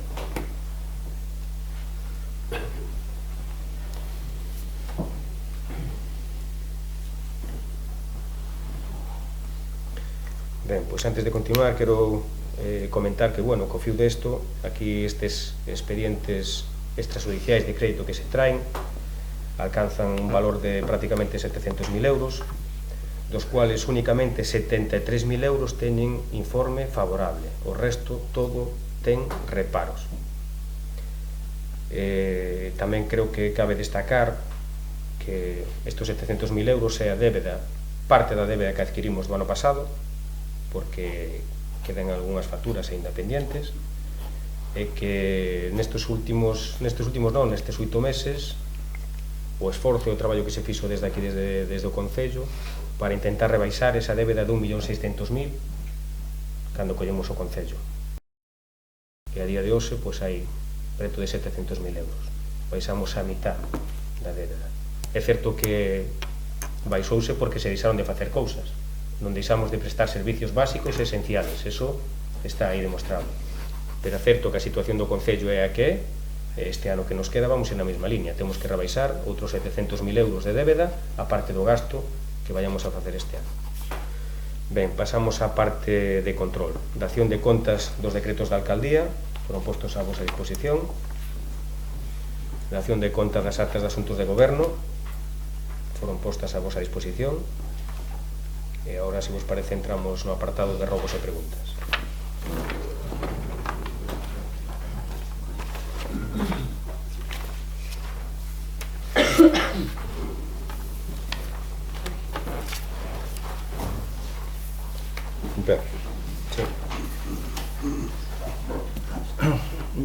A: Ben, pois antes de continuar quero comentar que, bueno, co fío desto, aquí estes expedientes extrajudiciais de crédito que se traen alcanzan un valor de prácticamente 700.000 euros, dos cuales únicamente 73.000 euros teñen informe favorable, o resto todo ten reparos. Tamén creo que cabe destacar que estes 700.000 euros é a débeda, parte da débeda que adquirimos do ano pasado, porque quedan algunhas facturas aínda pendientes, e que nestes últimos 8 meses o esforzo e o traballo que se fixo desde aquí, desde o Concello, para intentar rebaixar esa débeda de 1.600.000 cando collemos o Concello, que a día de hoxe pois hai preto de 700.000 euros, baixamos a mitad da débeda. É certo que baixouse porque se deixaron de facer cousas, non deixamos de prestar servicios básicos e esenciales, eso está aí demostrado, pero é certo que a situación do Concello é a que é. Este ano que nos queda vamos na mesma línea, temos que rebaixar outros 700.000 euros de débeda a parte do gasto que vayamos a facer este ano. Ben, pasamos á parte de control, dación de contas dos decretos da alcaldía, foron postos a vosa disposición, dación de contas das actas de asuntos de goberno, foron postas a vosa disposición. E agora, se vos parece, entramos no apartado de robos e preguntas.
C: Pedro.
A: Sí.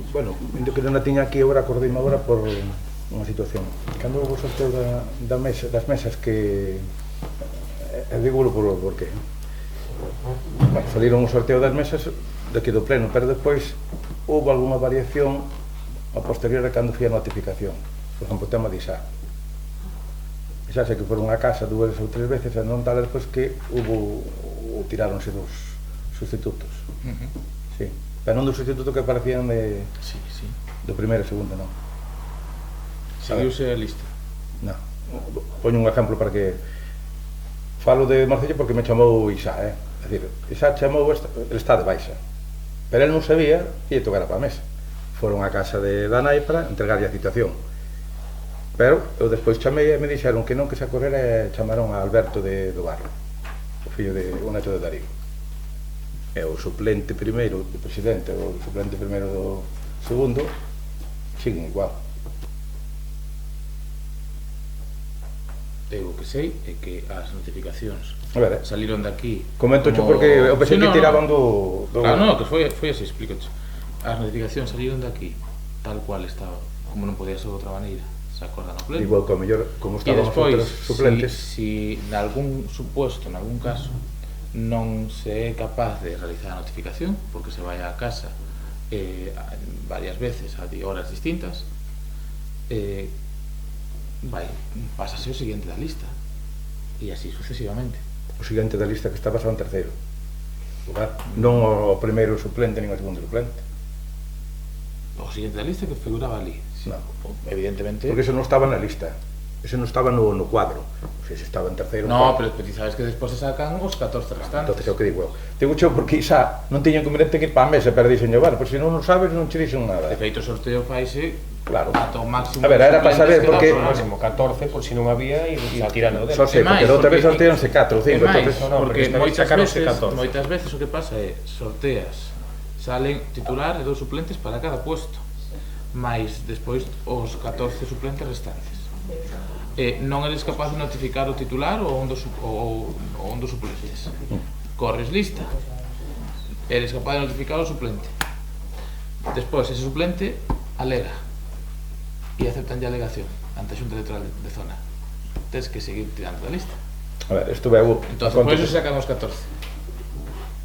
C: Bueno, ainda que non a tiña aquí agora, acordeime agora por unha situación. Cando houve o sorteo das mesas que... digo por qué. Bueno, saliron o sorteo das mesas daqui do pleno, pero despois houve algunha variación a posterior a cando fui a notificación. Por exemplo, o tema de Isá. Isá sei que foron a casa 2 ou 3 veces e non tal despois que tiráronse dos sustitutos. Sí. Pero non dos sustitutos que aparecían de...
D: Sí.
C: do primeiro e segundo, non.
D: Seguiuse a lista.
C: Non. Poño un exemplo para que... Falo de Marcella porque me chamou Isá, É dicir, Isá chamou, ele está de baixa, pero ele non sabía que lle tocara para a mesa. Foron a casa de Danai para entregarlle a citación. Pero eu despois chamei e me dixeron que non, que se acorrera, e chamaron a Alberto do Barro, o fillo de un neto de Darío. E o suplente primeiro do presidente, o suplente primeiro do segundo, siguen igual.
D: Eu o que sei é que as notificacións saliron de aquí.
C: Comento xo porque eu pensei que tiraban do...
D: Claro, non, que foi así, explícoche. As notificacións saliron de aquí, tal cual estaba, como non podía ser de outra maneira, se acordan ao pleno.
C: Igual que o mellor, como estaban os outros suplentes.
D: Si nalgún suposto, nalgún caso, non se é capaz de realizar a notificación, porque se vai á casa varias veces a horas distintas, pásase o seguinte da lista e así sucesivamente.
C: O seguinte da lista que está pasado en terceiro lugar, non o primeiro suplente nin o segundo suplente.
D: O seguinte da lista que figuraba ali, sí. No. Evidentemente,
C: porque eso non estaba na lista, eso non estaba no cuadro, o sea, se estaba en terceiro.
D: No, pero ti sabes que despois se sacan os 14 restantes.
C: Entonces é o que digo eu. Digo xo porque xa non tiña inconveniente que ir para a mesa para dixenlle, vale, pois se non o sabes non che dixen nada.
D: De feito o sorteo faise
C: claro.
D: Ata o máximo.
C: A ver, era para saber porque
A: o máximo 14 por si non había e tirando dele.
C: Só sei, porque outra vez sortearonse 4 ou 5, entonces
D: porque moitas veces o que pasa é sorteas, salen titular e 2 suplentes para cada puesto, máis despois os 14 suplentes restantes. Non eres capaz de notificar o titular ou un dos suplentes. Corres lista. Eres capaz de notificar o suplente. Despois, ese suplente alega e aceptan a alegación ante a Xunta Electoral de zona. Tens que seguir tirando da lista.
C: A ver, estuve a...
D: Entón, por iso se sacan os 14.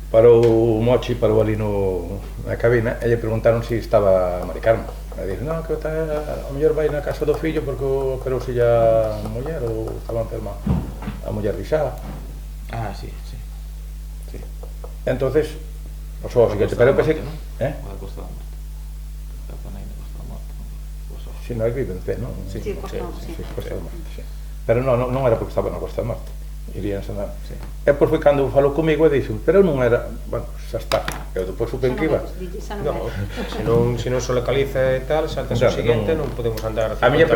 C: Parou o Mochi, parou ali na cabina e lle preguntaron se estaba Mari Carmen. E dixo, non, que a muller vai na casa do fillo porque quereu se a muller ou estaba enferma a muller risada.
D: Ah, sí.
C: Entonces, pasou o seguinte, pero eu pensei que...
D: O da Costa da Morte. Da zona aí da Costa da Morte.
C: Si, non, vive en C, non?
E: Sí, Costa da Morte, sí.
C: Costa da Morte, sí. Pero non era porque estaba na Costa da Morte. Irían sanar. E pois foi cando falou comigo e dixo, pero non era, bueno, xa está. Eu depois supen que iba.
A: Se non se localiza e tal, saltas o seguinte, non podemos andar
C: a miña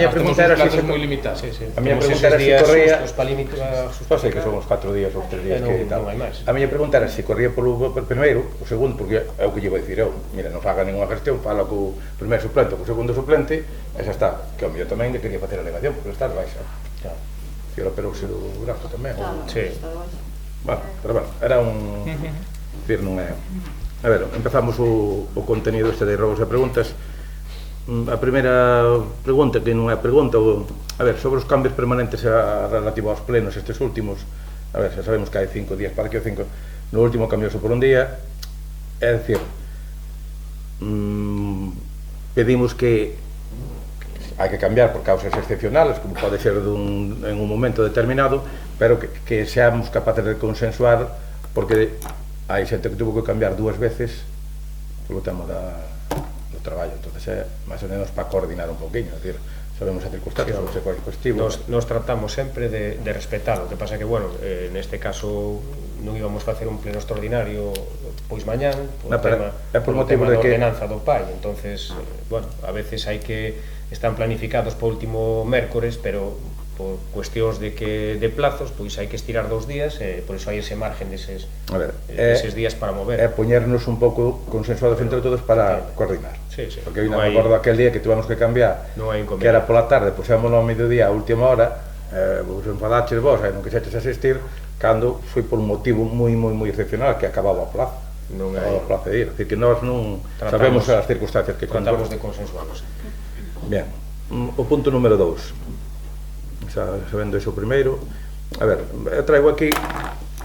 C: pregunta era se
D: moi limitados.
C: A miña pregunta era se corría só sei que son os 4 días ou 3 días que tal. A miña pregunta era se corría polo primeiro, o segundo, porque é o que lle vou dicir eu. Mira, non faga ninguna gestión, fala co primeiro suplente, co segundo suplente, e xa está. Que o mío tamén lle quería facer a alegación, porque está baixa. Claro. Que era operouse do brazo tamén.
A: Sí.
C: Bueno, pero bueno, era un... Decir, non é... A ver, empezamos o contenido este de robos e preguntas. A primeira pregunta, que non é pregunta, a ver, sobre os cambios permanentes relativo aos plenos estes últimos, a ver, xa sabemos que hai 5 días para que o 5, no último cambiouse por un día, é dicir, pedimos que hai que cambiar por causas excepcionales, como pode ser en un momento determinado, pero que seamos capaces de consensuar, porque hai xente que tuvo que cambiar 2 veces polo tema do traballo, entonces é máis ou menos para coordinar un poquinho, é dicir, sabemos as circunstancias, o se cuestivo.
A: Nos tratamos sempre de respetar, o que pasa que, bueno, neste caso non íbamos facer un pleno extraordinario pois mañán, por motivo da ordenanza do PAI, entonces, bueno, a veces hai que están planificados para o último mércores, pero por cuestións de plazos, pois hai que estirar 2 días, por iso hai ese margen deses días para mover.
C: É poñernos un pouco consensuados entre todos para coordinar.
A: Sí.
C: Porque eu non me acordo aquel día que tivemos que cambiar, que era pola tarde, puxémoslo ao mediodía, a última hora, vos enfadaches vos, non quixeches asistir, cando foi por un motivo moi excepcional, que acababa o plazo. Acababa o plazo de ir. É dicir, que nós non sabemos as circunstancias que
A: tratamos de consensuarnos.
C: Bien, o punto número 2, sabendo iso primeiro, a ver, eu traigo aquí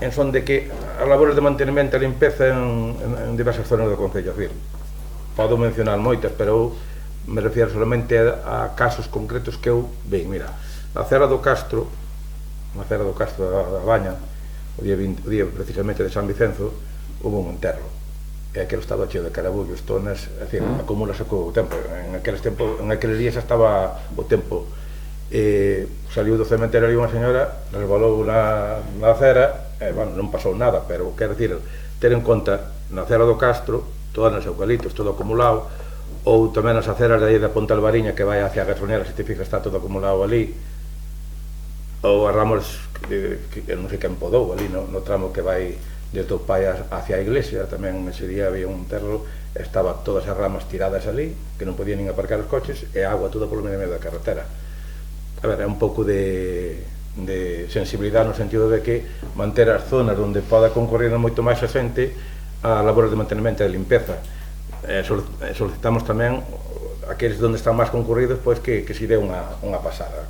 C: en son de que as labores de mantenimento e limpeza en diversas zonas do Concello, podo mencionar moitas, pero eu me refiero solamente a casos concretos que eu vi. Mira, na Cera do Castro da Baña, o día precisamente de San Vicenzo, houve un enterro. E aquilo estaba cheo de carabullos, tonas, é dicir, acumulase co tempo. En aqueles días estaba o tempo. Saliu do cementerio ali unha señora, resbalou na acera, bueno, non pasou nada, pero quero dicir, ter en conta na Cera do Castro, todas nas eucaliptos, todo acumulado, ou tamén nas aceras de aí da Ponta Albariña que vai hacia a gasolinera, se te fijas, está todo acumulado ali, ou a Ramos, que non sei quen podou ali no tramo que vai desde o Pai hacia a iglesia, tamén ese día había un enterro, estaba todas as ramas tiradas ali, que non podían nin aparcar os coches, e agua toda polo medio da carretera. A ver, é un pouco de sensibilidade no sentido de que manter as zonas onde poda concorrer moito máis a xente a labores de mantenimento e de limpeza. Solicitamos tamén aqueles onde están máis concurridos, pois que se dé unha pasada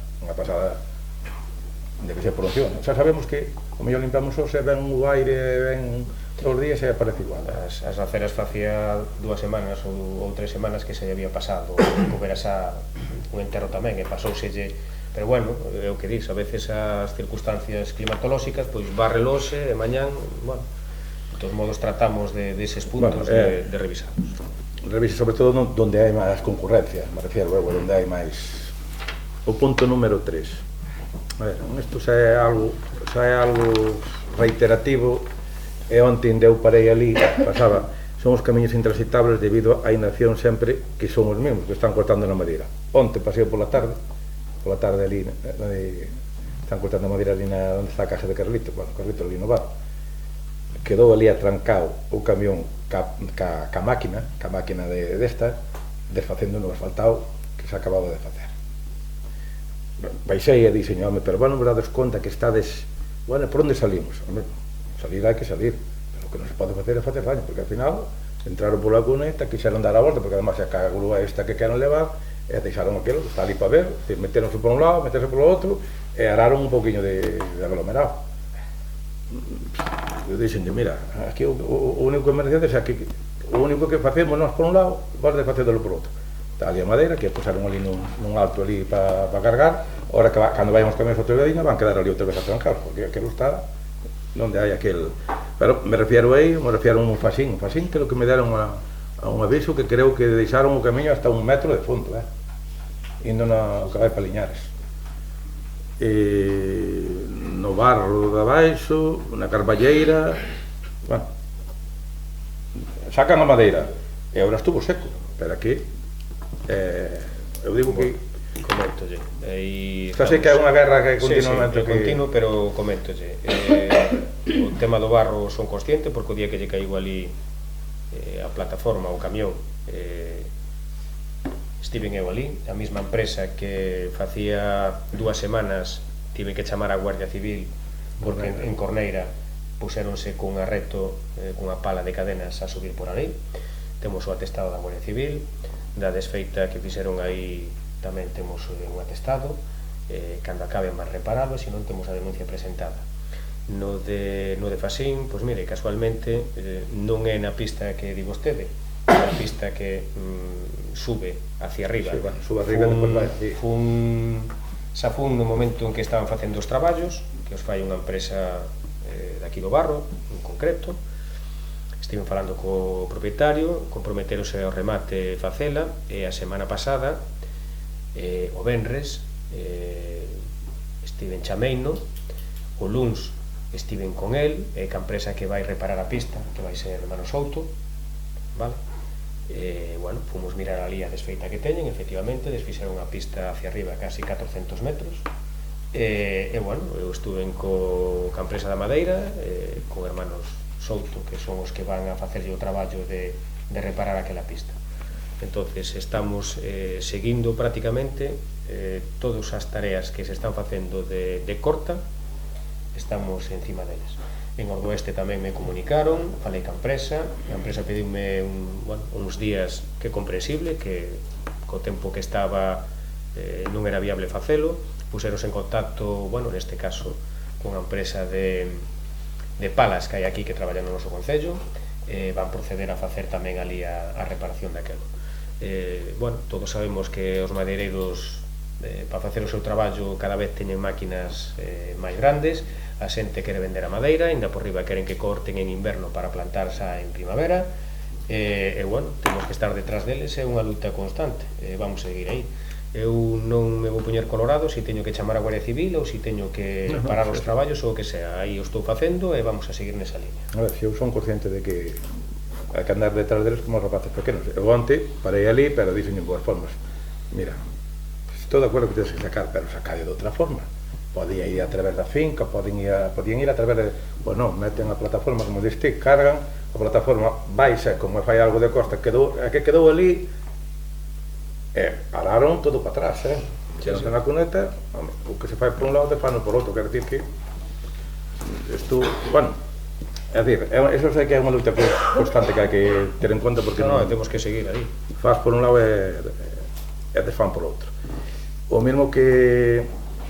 C: de que se promoción. Xa sabemos que o mellor limpiamos hoxe, ven o aire, ven 2 días e aparece igual.
A: As aceras facía 2 semanas ou 3 semanas que se había pasado o Verasá un enterro tamén, e pasouselle, pero bueno, é o que dis, a veces as circunstancias climatolóxicas pois barrelose e mañán, bueno, de todos modos tratamos deses puntos de revisarlos.
C: Revisa sobre todo onde hai máis concurrencia, me refiero onde hai máis. O punto número 3. A ver, isto xa é algo reiterativo, e onte eu parei ali, pasaba, son os camiños intransitables debido á inacción sempre que son os mesmos, que están cortando na madeira. Onte paseo pola tarde ali, están cortando a madeira ali onde está a casa de Carlito, bueno, Carlito ali no bar, quedou ali atrancado o camión ca máquina desta, desfacendo no asfaltado que se acababa de facer. baixei e dixen, home, pero bueno, verdades conta que estades, bueno, por onde salimos? Home, salir hai que salir, pero o que non se pode facer é facer daño, porque ao final entraron pola cuneta, quixeron dar a volta, porque además a grúa esta que queran levar, e deixaron aquilo, está ali para ver, meteronse por un lado, meterse por outro, e araron un poquinho de aglomerado. Eu dixen, mira, aquí o único que merece é que o único que facemos nós por un lado, vos de facedelo por outro. Está ali a madeira, que puseron ali nun alto ali para cargar, ahora que cando vayamos con esa outra vedinha van quedar ali outra vez a trancar, porque aquilo está onde hai aquel... Pero me refiero a un fasín que é o que me deron a un aviso que creo que deixaron o camiño hasta 1 metro de fondo, indo no que vai para Liñares. No barro de abaixo, na carballeira, bueno, sacan a madeira e agora estuvo seco, pero aquí eu digo que
A: Coméntolle.
C: Xa sei que é unha guerra que continuamente
A: sí, continuo, pero coméntolle. O tema do barro son consciente, porque o día que lle caiu ali a plataforma, o camión, estiven eu ali, a mesma empresa que facía 2 semanas tive que chamar a Guardia Civil porque en Corneira puseronse cun arreto, cunha pala de cadenas a subir por ali. Temos o atestado da Guardia Civil, da desfeita que fixeron aí tamén temos un atestado, cando acabe máis reparado, se non temos a denuncia presentada. No de Fasín, pois mire, casualmente non é na pista que di vostede, é a pista que sube hacia arriba.
C: Sí, bueno, sube arriba depois vai.
A: Xa fun no momento en que estaban facendo os traballos, que os fai unha empresa daqui do Barro, en concreto. Estiven falando co propietario, comprometerose ao remate facela, e a semana pasada, o venres, estiven chameino, o luns estiven con el, e ca empresa que vai reparar a pista, que vai ser Hermano Souto, vale? Bueno, fomos mirar ali a desfeita que teñen, efectivamente, desfixeron a pista hacia arriba casi 400 metros, e bueno, eu estuve ca empresa da Madeira, con Hermanos Souto, que son os que van a facerlle o traballo de reparar aquela pista. Entonces estamos seguindo prácticamente todas as tareas que se están facendo de corta, estamos encima deles. En Ordoeste tamén me comunicaron, falei ca empresa, a empresa pediume uns días que é comprensible, que co tempo que estaba non era viable facelo, puseros en contacto, bueno, neste caso, con a empresa de palas que hai aquí que traballan no noso concello, van proceder a facer tamén ali a reparación daquelo. Bueno, todos sabemos que os madeireiros para facer o seu traballo cada vez teñen máquinas máis grandes, a xente quere vender a madeira, ainda por riba queren que corten en inverno para plantar xa en primavera, e bueno, temos que estar detrás deles, é unha luta constante, vamos a seguir aí. Eu non me vou poñer colorado se teño que chamar a Guardia Civil ou se teño que parar os traballos ou o que sea, aí o estou facendo e vamos a seguir nesa liña.
C: A ver, se eu son consciente de que hai que andar detrás deles como os rapaces pequenos. Eu onte parei ali, pero dixen en boas formas, mira, estou de acordo que tens que sacar, pero sacade de outra forma. Podía ir a través da finca, podían ir a través de... Pois non, meten a plataforma, como diste, cargan, a plataforma baixa, como fai algo de costa, que quedou ali, e pararon todo para atrás, se non ten a cuneta, o que se fai por un lado, te fano por outro, quer decir que... Isto, bueno, é dicir, eso sei que é unha luta constante que hai que ter en conta, porque
A: non, temos que seguir aí.
C: Faz por un lado e desfan por outro. O mesmo que...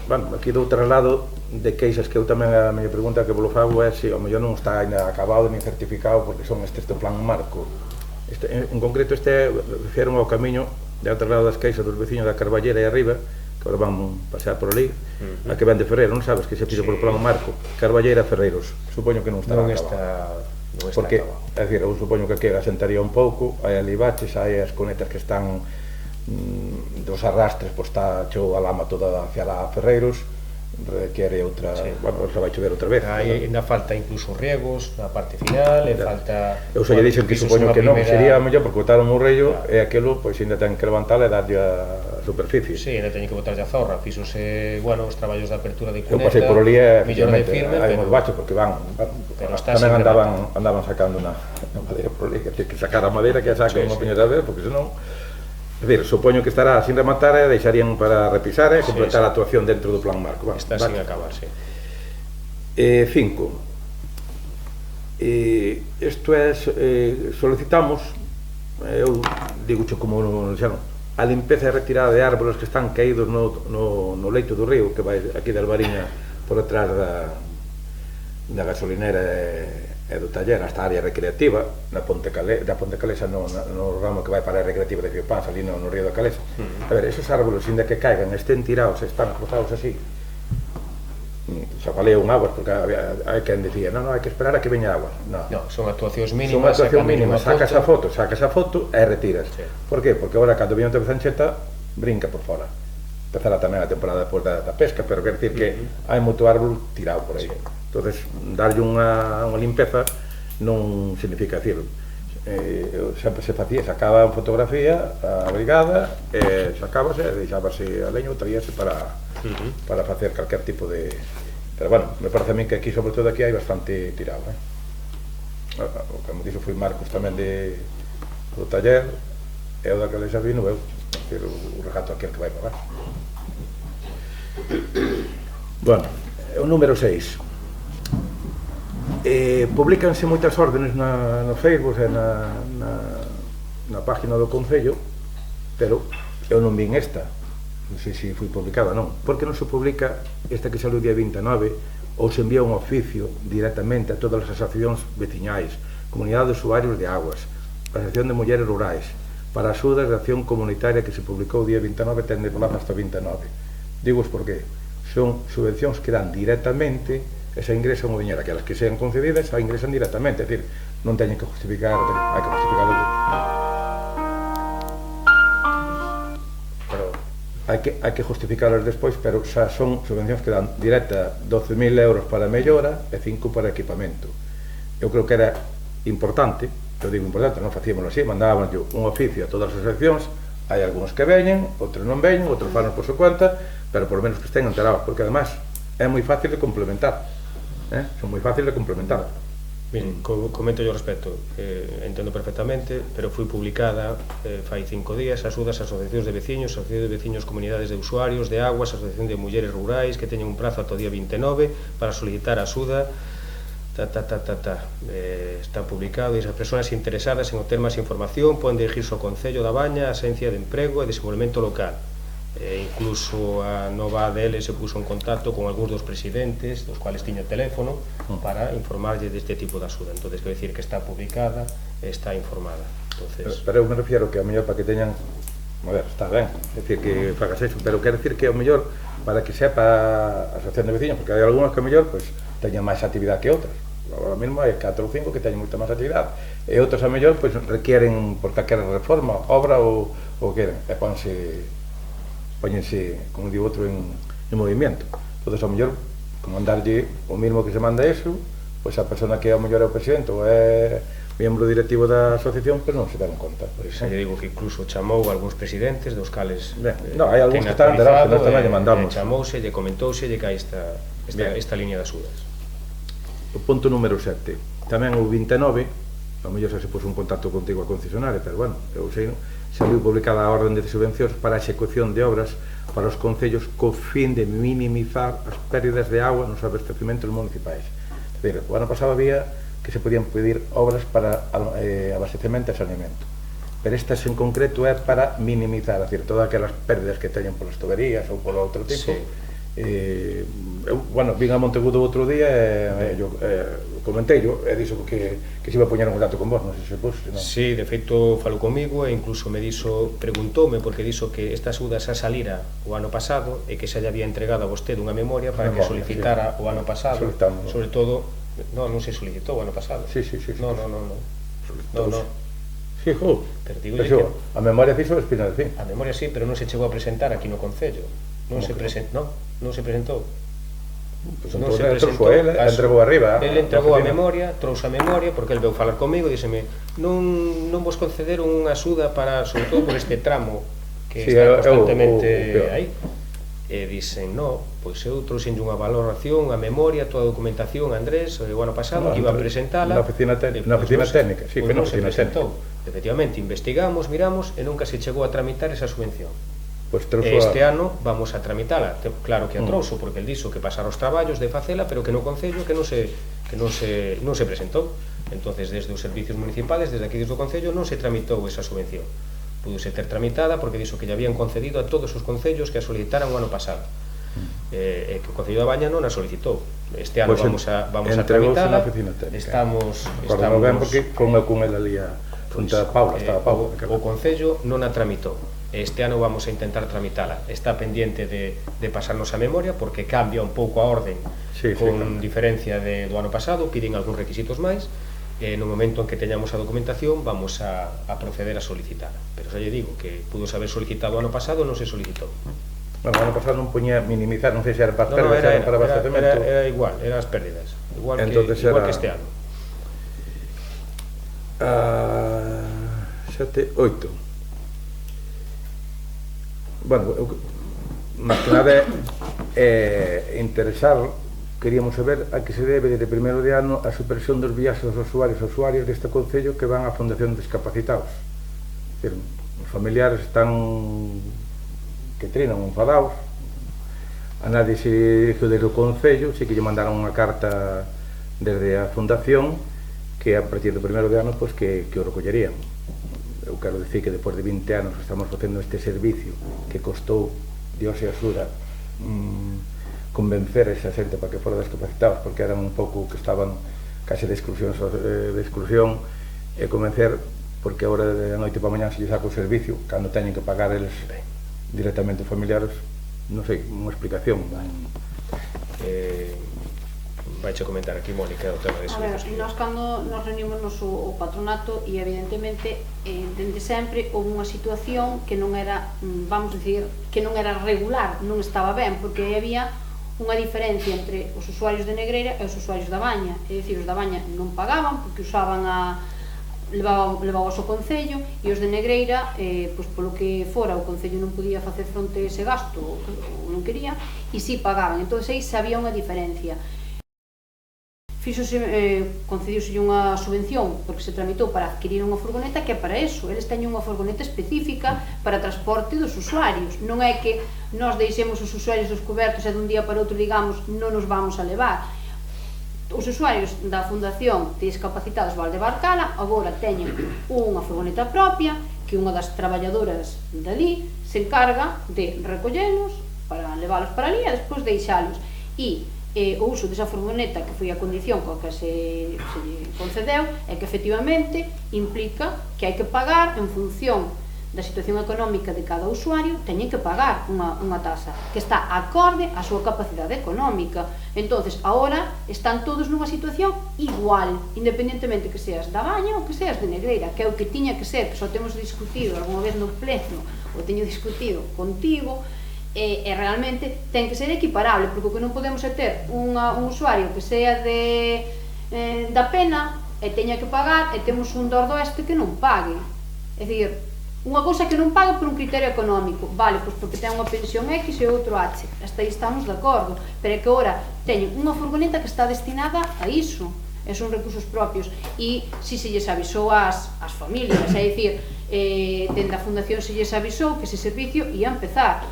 C: Bueno, aquí dou traslado de queixas que eu tamén a miña pregunta que vos fago é se ao mellor non está ainda acabado ni certificado porque son estes do plan marco. En concreto fixeron ao camiño de ao traslado das queixas dos veciños da Carballera e arriba, que agora van pasear por ali, a que ven de Ferreiro, non sabes que se pide por plan marco, Carballera e Ferreiros, supoño que non está acabado. Porque, é dicir, eu supoño que aquí asentaría un pouco, hai ali baches, hai as conetas que están dos arrastres, pois está cheo a lama toda hacia a Ferreiros, requiere outra, bueno, se vai chover outra vez.
A: Ainda falta incluso riegos na parte final, falta...
C: Eu xa lle dixen que supoño que non, sería mellor porque botaron un rello e aquilo, pois ainda ten que levantar e darlle a superficie.
A: Sí, ainda teñen que botarlle a zorra, fixose, bueno, os traballos de apertura de cuneta,
C: eu pasei por ali e,
A: efectivamente,
C: hai uns baches porque tamén andaban sacando na madeira por ali, que sacar a madeira que a saquen unha peñera vez, porque senón É dicir, supoño que estará sin rematar e deixarían para repisar e completar a actuación dentro do plan marco.
A: Está sin acabar, sí.
C: 5. Isto é, solicitamos, eu digo como a limpeza e retirada de árboles que están caídos no leito do río, que vai aquí de Albariña por detrás da gasolinera e do taller hasta a área recreativa da Ponte Calesa no ramo que vai para a recreativa de Fiopans ali no río da Calesa. A ver, esos árboles, ainda que caigan, estén tirados, están cruzados así, xa falei un aguas porque hai quen dicía non, hai que esperar a que veña agua. Non,
A: son actuacións mínimas.
C: Son actuacións mínimas, sacas a foto e retiras. Por que? Porque agora cando viña o Sancheta brinca por fora. Empezará tamén a temporada depois da pesca, pero quer dicir que hai moito árbol tirado por aí. Entonces, darlle unha limpeza non significa decir, sempre se facía, sacaba a fotografía a brigada e sacábase e deixábase a leño, traíase para facer calquer tipo de... Pero bueno, me parece a mí que aquí, sobre todo aquí, hai bastante tirado, o que me dixo foi Marcos tamén do taller e o da Calesa vino eu, o regato aquel que vai para lá. Bueno, o número 6. Publícanse moitas órdenes no Facebook e na página do Concello, pero eu non vin esta, non sei se foi publicada ou non. Por que non se publica esta que salió o día 29 ou se envía un oficio directamente a todas as asociacións veciñais, Comunidade de Usuarios de Aguas, Asociación de Mulleres Rurais, para axudas de acción comunitaria que se publicou o día 29 tende plazo hasta 29. Digos por qué. Son subvencións que dan directamente e se ingresan o dinero, aquelas que sean concedidas se ingresan directamente, é dicir, non teñen que justificar, hai que justificar hai que justificarlas despois, pero xa son subvencións que dan directa 12.000 euros para mellora e 5 para equipamento. Eu creo que era importante, eu digo importante, non facíamoslo así, mandábamos un oficio a todas as asociacións, hai algúns que veñen, outros non veñen, outros fan por súa conta, pero por lo menos que estén enterados, porque además é moi fácil de complementar, son moi fácil de complementar.
A: Miren, comento yo respecto, entendo perfectamente, pero foi publicada fai 5 días, axudas a asociacións de veciños, asociacións de veciños, comunidades de usuarios de aguas, asociación de mulleres rurais que teñen un prazo ata o día 29 para solicitar axuda. Está publicado e as persoas interesadas en obter máis información poden dirigirse ao Concello da Baña, a Axencia de Emprego e Desenvolvemento Local. Incluso a nova ADL se puso en contacto con algúns dos presidentes, dos cuales tiña teléfono, para informarlle deste tipo de axuda. Entonces, quero dicir que está publicada e está informada. Entonces...
C: Pero eu me refiero que ao mellor para que teñan... A ver, está ben, é dicir que fagas eso, pero quero dicir que ao mellor para que sepa a asociación de veciños, porque hai algúnas que ao mellor teñen máis actividade que outras. Agora mesmo hai 4 ou 5 que teñen moita máis actividade e outros ao mellor requieren por calquera reforma, obra ou queren, e póñense, como digo outro, en movimento. Entón, ao mellor, como andarlle o mismo que se manda eso, pois a persona que ao mellor é o presidente ou é membro directivo da asociación, pero non se dan conta.
A: Pois lle digo que incluso chamou algúns presidentes dos cales
C: non, hai algúns que están enterados, que nós tamén lle mandamos.
A: Chamouse, lle comentouse, lle cae esta liña de axudas.
C: O punto número 7. Tamén o 29, ao mellor xa se puso un contacto contigo a concesionaria, pero bueno, eu sei, saliu publicada a orden de subvencións para a execución de obras para os concellos co fin de minimizar as pérdidas de agua nos abastecimentos municipais. É dicir, o ano pasado había que se podían pedir obras para abastecemento e saneamento, pero estas en concreto é para minimizar, é dicir, todas aquelas pérdidas que teñen polas tuberías ou polo outro tipo. Eu, bueno, vin a Monteagudo outro día e comentei e dixo que se iba a poñer en contacto con vos, non sei se pus.
A: Si, de feito falou comigo e incluso me dixo, preguntoume porque dixo que esta axuda xa salira o ano pasado e que xa lle había entregado a vostede unha memoria para que solicitara o ano pasado, sobre todo, non se solicitou o ano pasado.
C: Si.
A: Non.
C: Si, jo.
A: Pero digo que
C: a memoria fixo Espina de Fin.
A: A memoria si, pero non se chegou a presentar aquí no Concello. Non se presentou. Non se presentou.
C: Non se presentou, entregou arriba.
A: Ele entregou a memoria, trouxe a memoria, porque ele veu falar comigo e díxeme non vos concederon unha axuda para, sobre todo por este tramo que está constantemente aí. e dixen, no, pois eu trouxenlle unha valoración, a memoria, toda a documentación a Andrés o ano pasado, que iba a presentala
C: na oficina técnica, sí, que na oficina técnica.
A: Efectivamente, investigamos, miramos e nunca se chegou a tramitar esa subvención.
C: Pois trouxo
A: Este ano vamos a tramitala. Claro que a trouxo, porque el dixo que pasara os traballos de facela, pero que no Concello que non se presentou. Entonces, desde os servicios municipales, desde aquí desde o Concello, non se tramitou esa subvención. Pudose ter tramitada porque dixo que lle habían concedido a todos os concellos que a solicitaran o ano pasado. Que o Concello da Baña non a solicitou. Este ano vamos a tramitala. Estamos
C: ben porque con el ali a Junta Paula, estaba Paula.
A: O Concello non a tramitou. Este ano vamos a intentar tramitala. Está pendiente de pasarnos a memoria porque cambia un pouco a orden con diferencia do ano pasado, piden algúns requisitos máis. No momento en que teñamos a documentación vamos a proceder a solicitar, pero xa lle digo que pudo haber solicitado ano pasado, non se solicitou.
C: Bueno, ano pasado non poñía minimizar, non sei se era para pérdidas, era para abastecemento.
A: Era igual, era as pérdidas, igual que este ano.
C: 7, 8. Bueno, máis que nada é interesar. Queríamos saber a que se debe desde primeiro de ano a supresión dos viaxes dos usuarios deste Concello que van á Fundación de Discapacitados. Os familiares están que trinan enfadados, a nadie se dirigiu desde o Concello, si que lle mandaron unha carta desde a Fundación que a partir do primeiro de ano pois, que o recollerían. Eu quero dicir que depois de 20 anos estamos facendo este servicio que costou Dios e Axuda convencer a esa xente para que fora discapacitados porque eran un pouco que estaban case de exclusión e convencer porque agora de noite para mañá se lle saca o servicio cando teñen que pagar eles directamente os familiares, non sei, unha explicación.
A: Vaiche comentar aquí, Mónica, o tema de servicios.
E: A ver, nós cando nos reunimos o patronato e evidentemente dende sempre houve unha situación que non era, vamos dicir, que non era regular, non estaba ben, porque había unha diferencia entre os usuarios de Negreira e os usuarios da Baña, é dicir, os da Baña non pagaban porque usaban levaban ao Concello e os de Negreira, pois polo que fora o Concello non podía facer fronte a ese gasto ou non quería, e si pagaban, entón aí se había unha diferencia. Concediuse unha subvención porque se tramitou para adquirir unha furgoneta que é para eso, eles teñen unha furgoneta específica para transporte dos usuarios, non é que nós deixemos os usuarios descobertos e dun día para outro digamos non nos vamos a levar. Os usuarios da Fundación de Discapacitados Valdebarcala agora teñen unha furgoneta propia que unha das traballadoras dali se encarga de recollelos para leválos para ali e despois deixalos e o uso desa furgoneta que foi a condición coa que se concedeu é que efectivamente implica que hai que pagar en función da situación económica de cada usuario, teñen que pagar unha tasa que está acorde á súa capacidade económica. Entonces, agora están todos nunha situación igual, independentemente que seas da Baña ou que seas de Negreira, que é o que tiña que ser, que só temos discutido algunha vez no pleno, ou teño discutido contigo, e realmente ten que ser equiparable, porque o que non podemos é ter un usuario que sea da Pena e teña que pagar e temos un do Oeste que non pague. É dicir, unha cousa que non paga por un criterio económico, vale, pois porque ten unha pensión X e outro H, hasta aí estamos de acordo, pero é que ora teñen unha furgoneta que está destinada a iso, e son recursos propios, e se lles avisou ás familias, é dicir, dende a Fundación se lles avisou que ese servicio ia empezar.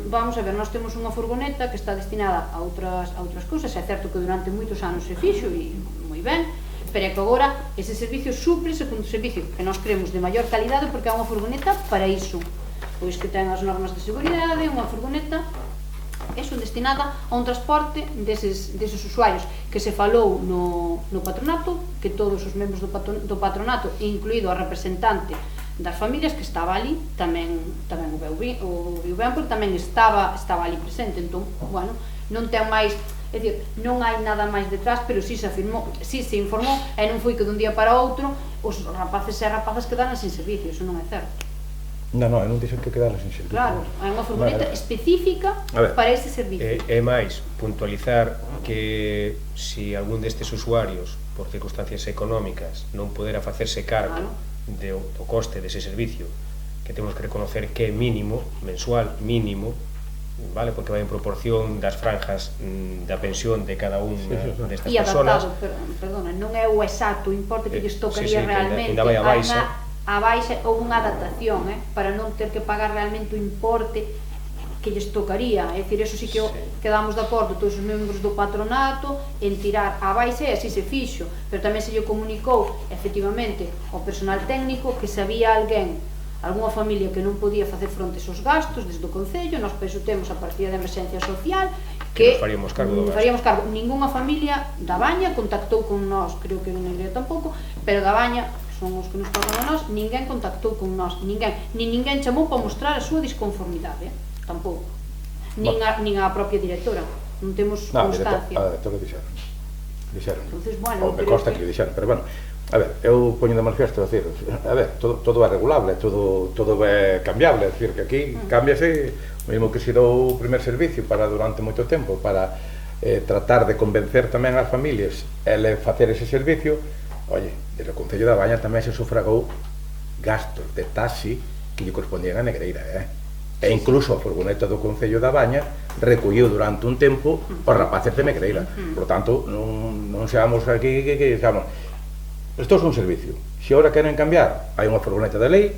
E: Vamos a ver, nós temos unha furgoneta que está destinada a outras cousas, é certo que durante moitos anos se fixo e moi ben, pero é que agora ese servicio súplese con un servicio que nós creemos de maior calidade porque é unha furgoneta para iso, pois que ten as normas de seguridade, unha furgoneta destinada a un transporte deses usuarios que se falou no patronato, que todos os membros do patronato, incluído a representante das familias que estaba ali, tamén o viu ben porque tamén estaba ali presente, entón, bueno, non ten máis, é dicir, non hai nada máis detrás, pero si se afirmou, si se informou, e non foi que dun día para outro os rapaces e rapazas quedaran sin servicio, iso non é certo.
C: Non, non dixen que quedaran sin servicio.
E: Claro, hai unha furgoneta específica para ese servicio.
A: É máis, puntualizar que se algún destes usuarios, por circunstancias económicas, non podera facerse cargo do coste dese servicio, que temos que reconocer que é mínimo, mensual, mínimo, vale, porque vai en proporción das franjas da pensión de cada un destas
E: E
A: personas.
E: adaptado, perdona, non é o exacto importe que lles tocaría realmente,
A: ainda vai a baixa.
E: A baixa ou unha adaptación, para non ter que pagar realmente o importe que lles tocaría, é dicir, eso sí que quedamos de acordo todos os membros do patronato en tirar a baixa e así se fixo, pero tamén se lle comunicou efectivamente ao personal técnico que se había algunha familia que non podía facer fronte aos gastos desde o Concello, nós penso temos a partida de emerxencia social que
A: nos faríamos cargo do gasto.
E: Faríamos cargo. Ningunha familia da Baña contactou con nós, creo que non Negreira tampouco, pero da Baña son os que nos pagan a nós, ninguén contactou con nós, ninguén chamou para mostrar a súa disconformidade, tampouco, nin a propia directora, non temos constancia.
C: A directora dixeron.
E: Entonces, bueno,
C: me consta que dixeron, pero bueno, a ver, eu poño de manifesto, decir, a ver, todo é regulable, todo é cambiable, é dicir, que aquí cámbiase, o mesmo que se dou o primer servicio para durante moito tempo, para tratar de convencer tamén as familias e facer ese servicio. Oye, desde o Concello da Baña tamén se sufragou gastos de taxi que lle correspondían a Negreira, e incluso a furgoneta do Concello da Baña recolliu durante un tempo os rapaces de Negreira. Por tanto, non seamos aquí que digamos, isto é un servicio. Se agora queren cambiar, hai unha furgoneta de lei,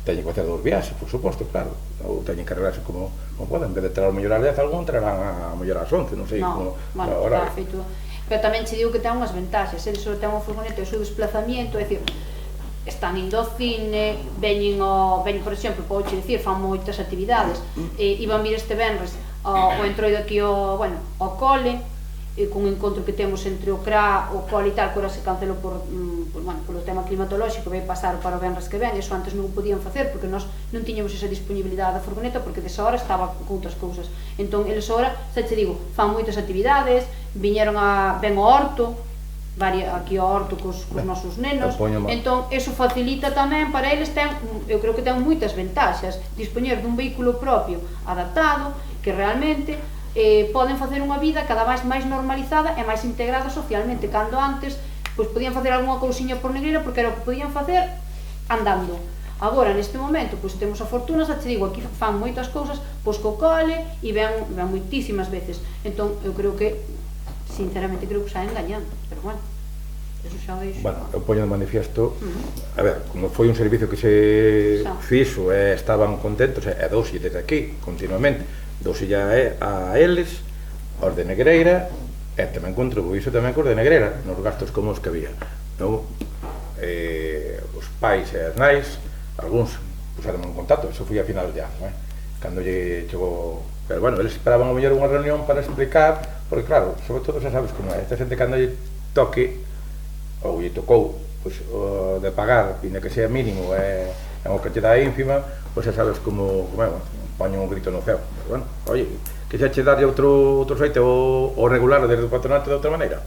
C: teñen que facer dos viaxes, por suposto, claro, ou teñen que arreglarse como poden, en vez de entrar ao mellor ás 10, algún entrarán a mellor ás 11, non sei como.
E: Bueno, está feito. Pero tamén che digo que ten unhas ventaxas, eles só ten unha furgoneta e o seu desplazamiento, é dicir, están indo ao cine, veñen, por exemplo, podo dicir, fan moitas actividades, iban vir este venres ao entroido aquí ao cole, cun encontro que temos entre o CRA, o cole e tal, que agora se cancelou polo tema climatolóxico, vai pasar para o venres que ven, eso antes non o podían facer, porque nós non tiñamos esa disponibilidade da furgoneta, porque desa hora estaba con outras cousas. Entón, eles agora, xa te digo, fan moitas actividades, ven ao horto, aquí ao horto cos nosos nenos, entón, eso facilita tamén para eles, eu creo que ten moitas ventaxas, dispoñer dun vehículo propio adaptado, que realmente poden facer unha vida cada vez máis normalizada e máis integrada socialmente, cando antes podían facer algunha cousiña por Negreira porque era o que podían facer andando. Agora, neste momento, temos a fortuna, xa te digo, aquí fan moitas cousas co cole e ven moitísimas veces, entón eu creo que sinceramente creo que saen gañando, pero bueno, eso xa o deixo.
C: Bueno, eu poño de manifiesto, a ver, como foi un servicio que se fixo e estaban contentos, e douse desde aquí continuamente, douse ya a eles, aos de Negreira, e tamén contribuíse tamén cos de Negreira, nos gastos como os que había. Os pais e as nais, algúns puxeron en contacto, eso foi a final de ano, cando lle chegou. Pero bueno, eles esperaban a mellor unha reunión para explicar, porque claro, sobre todo xa sabes como é, esta xente cando lle toque, ou lle tocou, de pagar, ainda que sea mínimo, é unha cantidade ínfima, pois xa sabes como é, poñen un grito no ceo. Pero bueno, oye, que xa che darlle outro xeito o regular desde o patronato de outra maneira,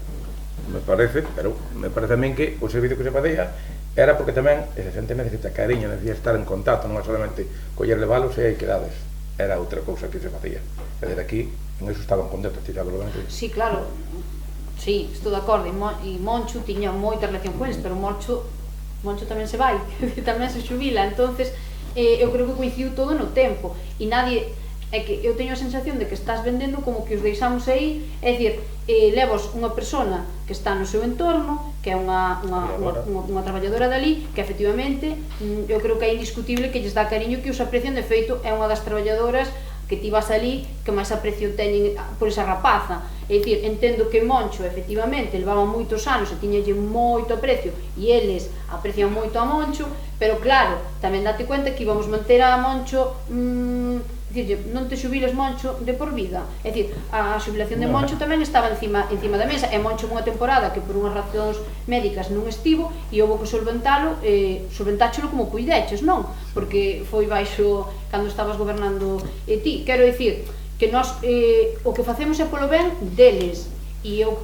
C: me parece, pero me parece a min que o servicio que se facía era porque tamén esa xente necesita cariño, necesita estar en contacto, non é solamente collerle balos e hai quedades, era outra cousa que se facía, e desde aquí en eso estaban contentos, ti sabes lo ben que...
E: Sí, claro, sí, estou de acordo, e Moncho tiña moita relación con eles, pero Moncho tamén se vai, tamén se xubila, entonces eu creo que coincidiu todo no tempo e nadie, é que eu teño a sensación de que estás vendendo como que os deixamos aí, é dicir, levas unha persona que está no seu entorno, que é unha traballadora dali, que efectivamente eu creo que é indiscutible que lles dá cariño, que os aprecian, de feito é unha das traballadoras que ti vas ali que máis aprecio teñen por esa rapaza. É dicir, entendo que Moncho efectivamente levaba moitos anos e tiñalle moito aprecio e eles aprecian moito a Moncho, pero claro, tamén date cuenta que íbamos manter a Moncho, dicirlle, non te xubiles Moncho de por vida, é dicir, a xubilación de Moncho tamén estaba encima da mesa, e Moncho unha temporada que por unhas razóns médicas non estivo e houve que solventáchelo como puideches, non? Porque foi baixo cando estabas gobernando ti, quero dicir que nós o que facemos é polo ben deles, e eu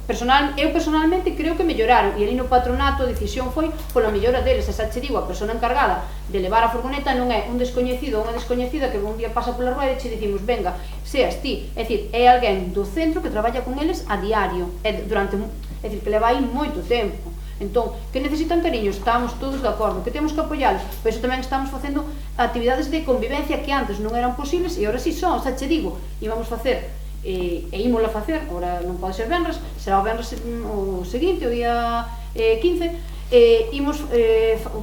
E: personalmente creo que melloraron, e ali no patronato a decisión foi pola mellora deles, e xa che digo, a persona encargada de levar a furgoneta non é un descoñecido ou unha descoñecida que un día pasa pola rueda e che dicimos, venga, seas ti, é dicir, é alguén do centro que traballa con eles a diario, é dicir, que leva aí moito tempo, Entón, que necesitan cariño, estamos todos de acordo, que temos que apoialos, por iso tamén estamos facendo actividades de convivencia que antes non eran posibles e agora si son, xa che digo, íbamos facer e ímola facer, agora non pode ser venres, será o venres o seguinte, o día 15, imos,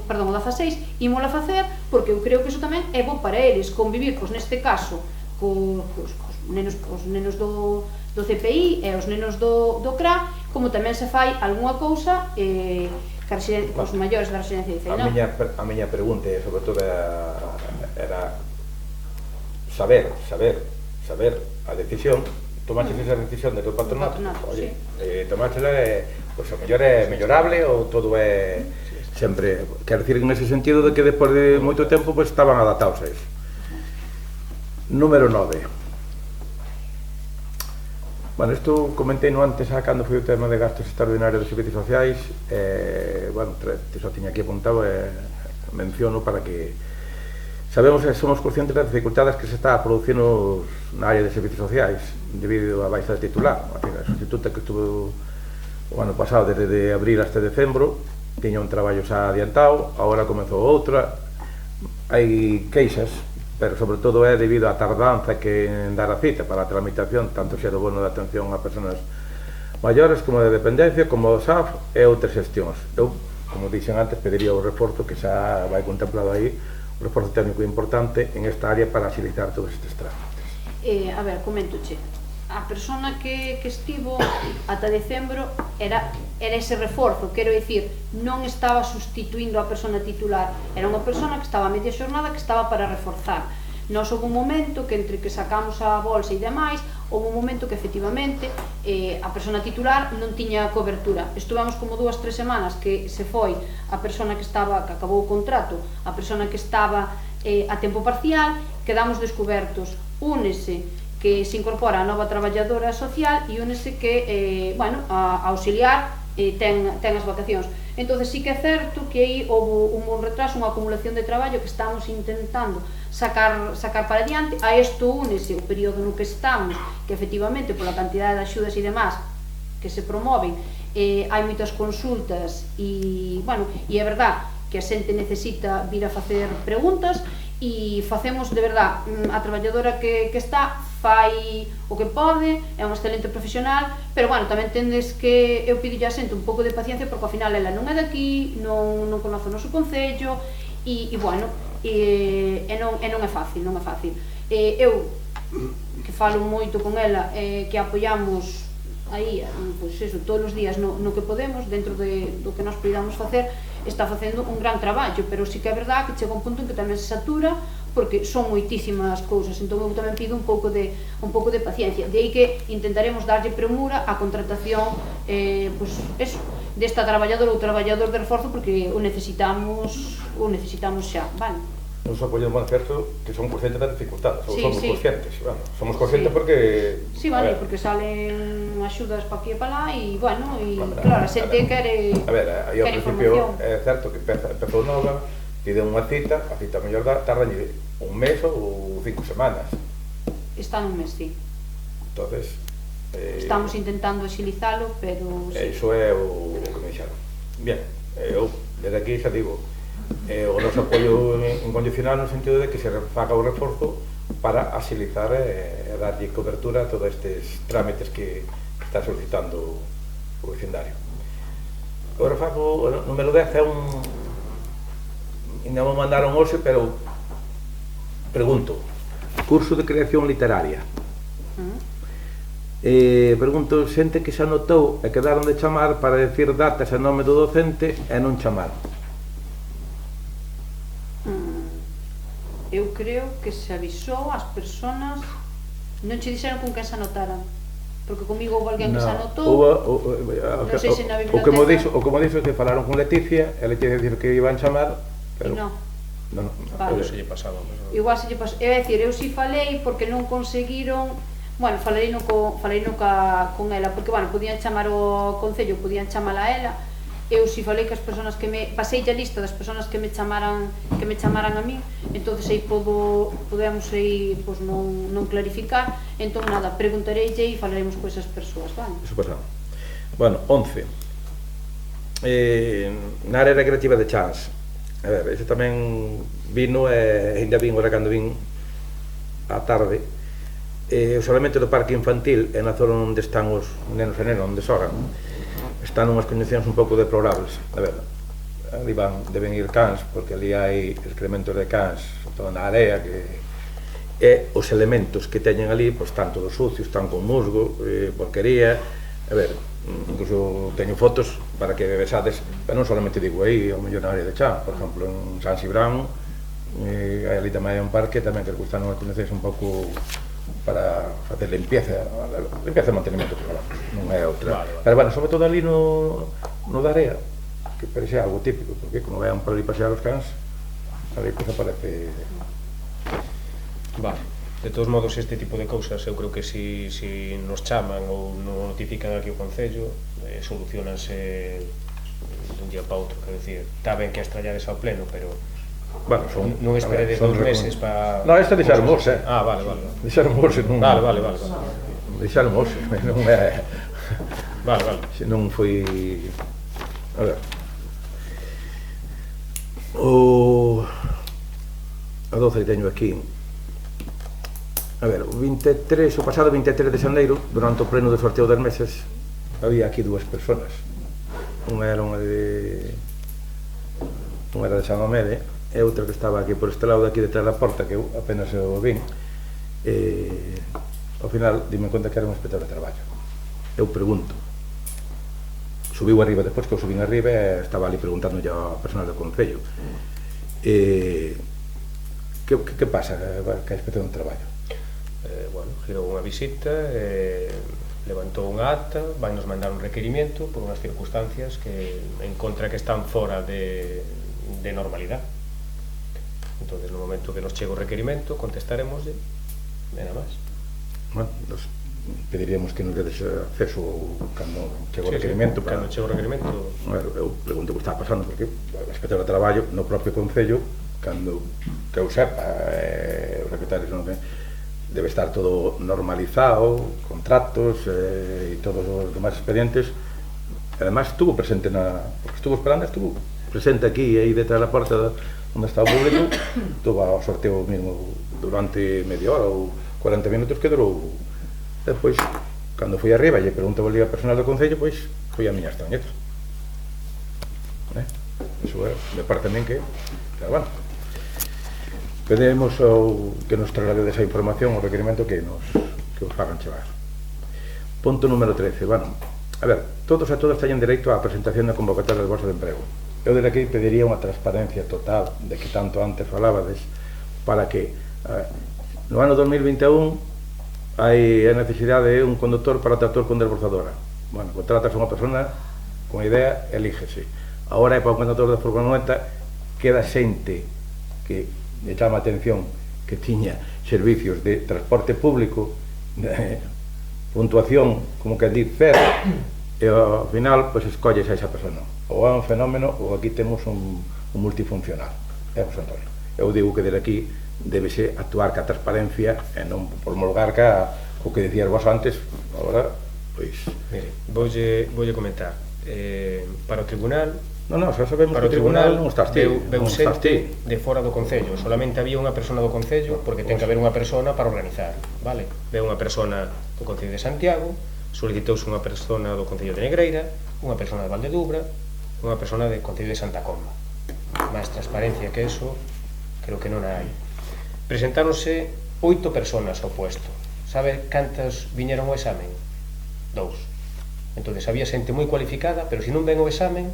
E: perdón, o 16, ímola facer, porque eu creo que iso tamén é bo para eles, convivir, pois neste caso, os nenos do CPI e os nenos do CRA, como tamén se fai algunha cousa cos maiores da residencia de Ceinao.
C: A miña pregunta, sobre todo, era saber a decisión. Tomaches esa decisión de que o patronato, oye, tomáchela, pois o mellor é mellorable ou todo é sempre, quero dicir, en ese sentido de que despois de moito tempo pois estaban adaptados a iso. Número 9. Bueno, isto comentei no antes, cando foi o tema de gastos extraordinarios de servicios sociais, bueno, só tiña aquí apuntado, menciono para que sabemos e somos conscientes das dificultades que se está producindo na área de servicios sociais debido á baixa de titular. A sustituta que estuvo o ano pasado desde de abril hasta decembro tiña un traballo xa adiantado, agora comezou outra, hai queixas, pero sobre todo é debido á tardanza que en dar a cita para a tramitación, tanto xa do bono de atención a persoas maiores como de dependencia, como do SAF e outras xestións. Eu, como dixen antes, pediría o reforzo que xa vai contemplado aí, un reforzo técnico importante en esta área para agilizar todos estes trámites.
E: A ver, coméntoche, a persona que estivo ata decembro era ese reforzo, quero dicir, non estaba sustituindo a persona titular, era unha persona que estaba a media xornada, que estaba para reforzar. Nós houve un momento que entre que sacamos a bolsa e demais, houve un momento que efectivamente a persona titular non tiña cobertura. Estuvamos como 2-3 semanas que se foi a persona que acabou o contrato, a persona que estaba a tempo parcial, quedamos descobertos, únese que se incorpora a nova traballadora social e únese que, bueno, a auxiliar ten as vacacións. Entón, sí que é certo que aí houve un retraso, unha acumulación de traballo que estamos intentando sacar para diante. A isto únese o período no que estamos, que efectivamente, pola cantidad de axudas e demás que se promoven, hai moitas consultas e, bueno, e é verdad que a xente necesita vir a facer preguntas e facemos, de verdad, a traballadora que está fai o que pode, é un excelente profesional, pero, bueno, tamén tendes que eu pido a xente un pouco de paciencia porque ao final ela non é daqui, non conoce o noso concello e bueno, non é fácil, non é fácil. Eu, que falo moito con ela, que apoiamos aí, pois eso, todos os días no que podemos, dentro do que nós podamos facer, está facendo un gran traballo, pero sí que é verdad que chega un punto en que tamén se satura porque son moitísimas cousas, entón eu tamén pido un pouco de paciencia. De aí que intentaremos darlle premura á contratación pois eso, desta traballadora ou traballador de reforzo porque o necesitamos xa, vale?
C: Nos apoiamos manifesto que son conscientes das dificultades, ou somos conscientes, bueno, somos conscientes porque...
E: Sí, vale, porque salen axudas pa aquí e pa lá e, bueno, claro, a xente quere información.
C: A ver, aí ao principio é certo que empezou nova, pide unha cita, a cita mellor tarda un mes ou 5 semanas.
E: Está nun mes, sí.
C: Entonces...
E: Estamos intentando agilizalo, pero...
C: Iso é o que me dixeron. Bien, eu, desde aquí xa digo, o noso apoio incondicional no sentido de que se faga o reforzo para agilizar e darlle cobertura a todos estes trámites que está solicitando o vecindario. O reforzo, o número 10 é un... Ainda me mandaron hoxe, pero pregunto, curso de creación literaria. Pregunto, xente que se anotou e quedaron de chamar para decir datas e nome do docente e non chamaron.
E: Eu creo que se avisou ás persoas, non che dixeron con quen se anotaran, porque comigo houve alguén que se anotou, non sei se na biblioteca...
C: O que me dixo que falaron con Leticia, ela che dicir que iban chamar, pero...
E: Non.
A: Vale. Se lle pasaba.
E: Igual se lle pasou. É dicir, eu si falei porque non conseguiron... Bueno, falei con ela, porque, bueno, podían chamar o concello, podían chamala a ela. Eu si falei que as persoas que me... Pasei a lista das persoas que me chamaran a mí, entonces aí podemos aí, pois, non clarificar. Entón, nada, preguntareille e falaremos con esas persoas, vale?
C: Eso pasado. Bueno, 11. na área recreativa de Chans. A ver, ese tamén vino e ainda vin ora cando vin á tarde. O solamente do parque infantil é na zona onde están os nenos e nenas, onde xogan. Están unhas condicións un pouco deplorables. A ver, ali deben ir cans, porque ali hai excrementos de cans, toda na area, e os elementos que teñen ali, pois están todos sucios, están con musgo, porquería. A ver, incluso teño fotos para que besades, pero non solamente digo aí, ao mellor na área de Chan, por exemplo, en San Cibrán, ali tamén hai un parque tamén que gustan unhas condicións un pouco para facer limpieza e mantenimento, non é outra. Pero, bueno, sobre todo ali no da área, que parece algo típico, porque como vean por ali pasear os cans, ali pois aparece...
A: Vale. De todos modos, este tipo de cousas eu creo que si nos chaman ou nos notifican aquí o Concello, solucionanse dun día para outro, quero dicir, está ben que as trallades ao pleno, pero
C: bueno,
A: non esperedes 2 meses para...
C: Non, este deixaron morse.
A: Ah, vale.
C: Deixaron morse, non...
A: Vale.
C: Deixaron morse, non é...
A: Vale.
C: Se non foi... A ver... A 12 teño aquí... A ver, o pasado 23 de xaneiro, durante o pleno do sorteo das mesas, había aquí 2 personas. Unha era de San Mamede, e outra que estaba aquí por este lado de aquí detrás da porta, que eu apenas o vin. Ao final, dime conta que era un inspector de traballo. Eu pregunto. Subiu arriba, despois que eu subín arriba, e estaba ali preguntando ao personal do Concello. Que pasa que a inspección de traballo?
A: Bueno, girou unha visita, levantou unha acta, vai nos mandar un requerimento por unhas circunstancias que encontra que están fora de normalidade. Entón, no momento que nos chega o requerimento, contestaremos e nada máis.
C: Bueno, nos pediríamos que nos dedes acceso cando chega o requerimento.
A: Cando chega o requerimento...
C: Eu pregunto o que está pasando, porque o inspector de traballo no propio Concello, cando que eu sepa, os secretarios non debe estar todo normalizado, contratos e todos os demais expedientes. Además, estuvo presente estuvo presente aquí, aí detrás da porta onde está o público, estuvo ao sorteo mesmo durante media hora ou 40 minutos que durou. Depois, cando fui arriba e preguntou ali ao personal do Concello, pois foi a miña extrañeza. Iso me parece a min que, bueno, pedimos que nos traslade esa información, o requerimento que os fagan chegar. Punto número 13. Bueno, a ver, todos e todas teñen dereito á presentación da convocatoria de bolsa de emprego. Eu desde aquí pediría unha transparencia total de que tanto antes falabades, para que no ano 2021 hai a necesidade de un conductor para tractor con desbrozadora. Bueno, contratas a unha persona con idea, elígese. Agora é para un conductor de furgoneta, queda xente que me chama a atención que tiña servicios de transporte público, puntuación, como que di, cero, e ao final, pois escolles a esa persona. Ou é un fenómeno, ou aquí temos un multifuncional. É o Antonio. Eu digo que desde aquí debese actuar ca transparencia e non promulgar co que dicías vos antes. Agora, pois...
A: Mire, voulle comentar. Para o tribunal...
C: Non, xa sabemos que o tribunal non estás ti.
A: Veu xente de fora do Concello. Solamente había unha persona do Concello, porque ten que haber unha persona para organizar, vale? Veu unha persona do Concello de Santiago, solicitouse unha persona do Concello de Negreira, unha persona de Valdedubra, unha persona do Concello de Santa Comba. Máis transparencia que eso, creo que non hai. Presentáronse 8 personas ao puesto. Sabe cantas viñeron ao examen? 2. Entonces había xente moi cualificada, pero se non ven o examen,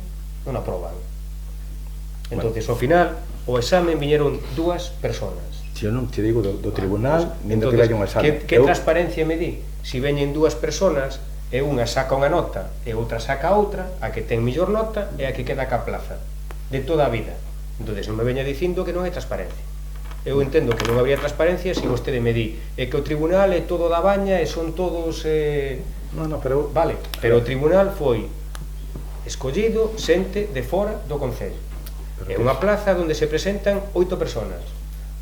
A: non aproban. Entonces, ao final, o examen viñeron 2 personas.
C: Se eu non te digo do tribunal, nin do que veña un examen.
A: Que transparencia me di? Se veñen 2 personas, e unha saca unha nota, e outra saca outra, a que ten mellor nota, e a que queda ca plaza. De toda a vida. Entonces, non me veña dicindo que non hai transparencia. Eu entendo que non habría transparencia se vostede me di que o tribunal é todo da baña e son todos...
C: pero...
A: Vale, pero o tribunal foi escollido xente de fora do Concello. É unha plaza onde se presentan 8 personas.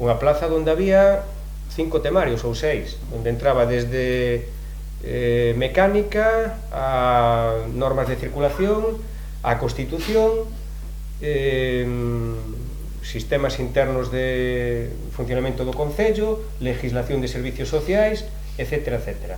A: Unha plaza onde había 5 temarios ou 6, onde entraba desde mecánica a normas de circulación, a Constitución, sistemas internos de funcionamento do Concello, legislación de servicios sociais, etc.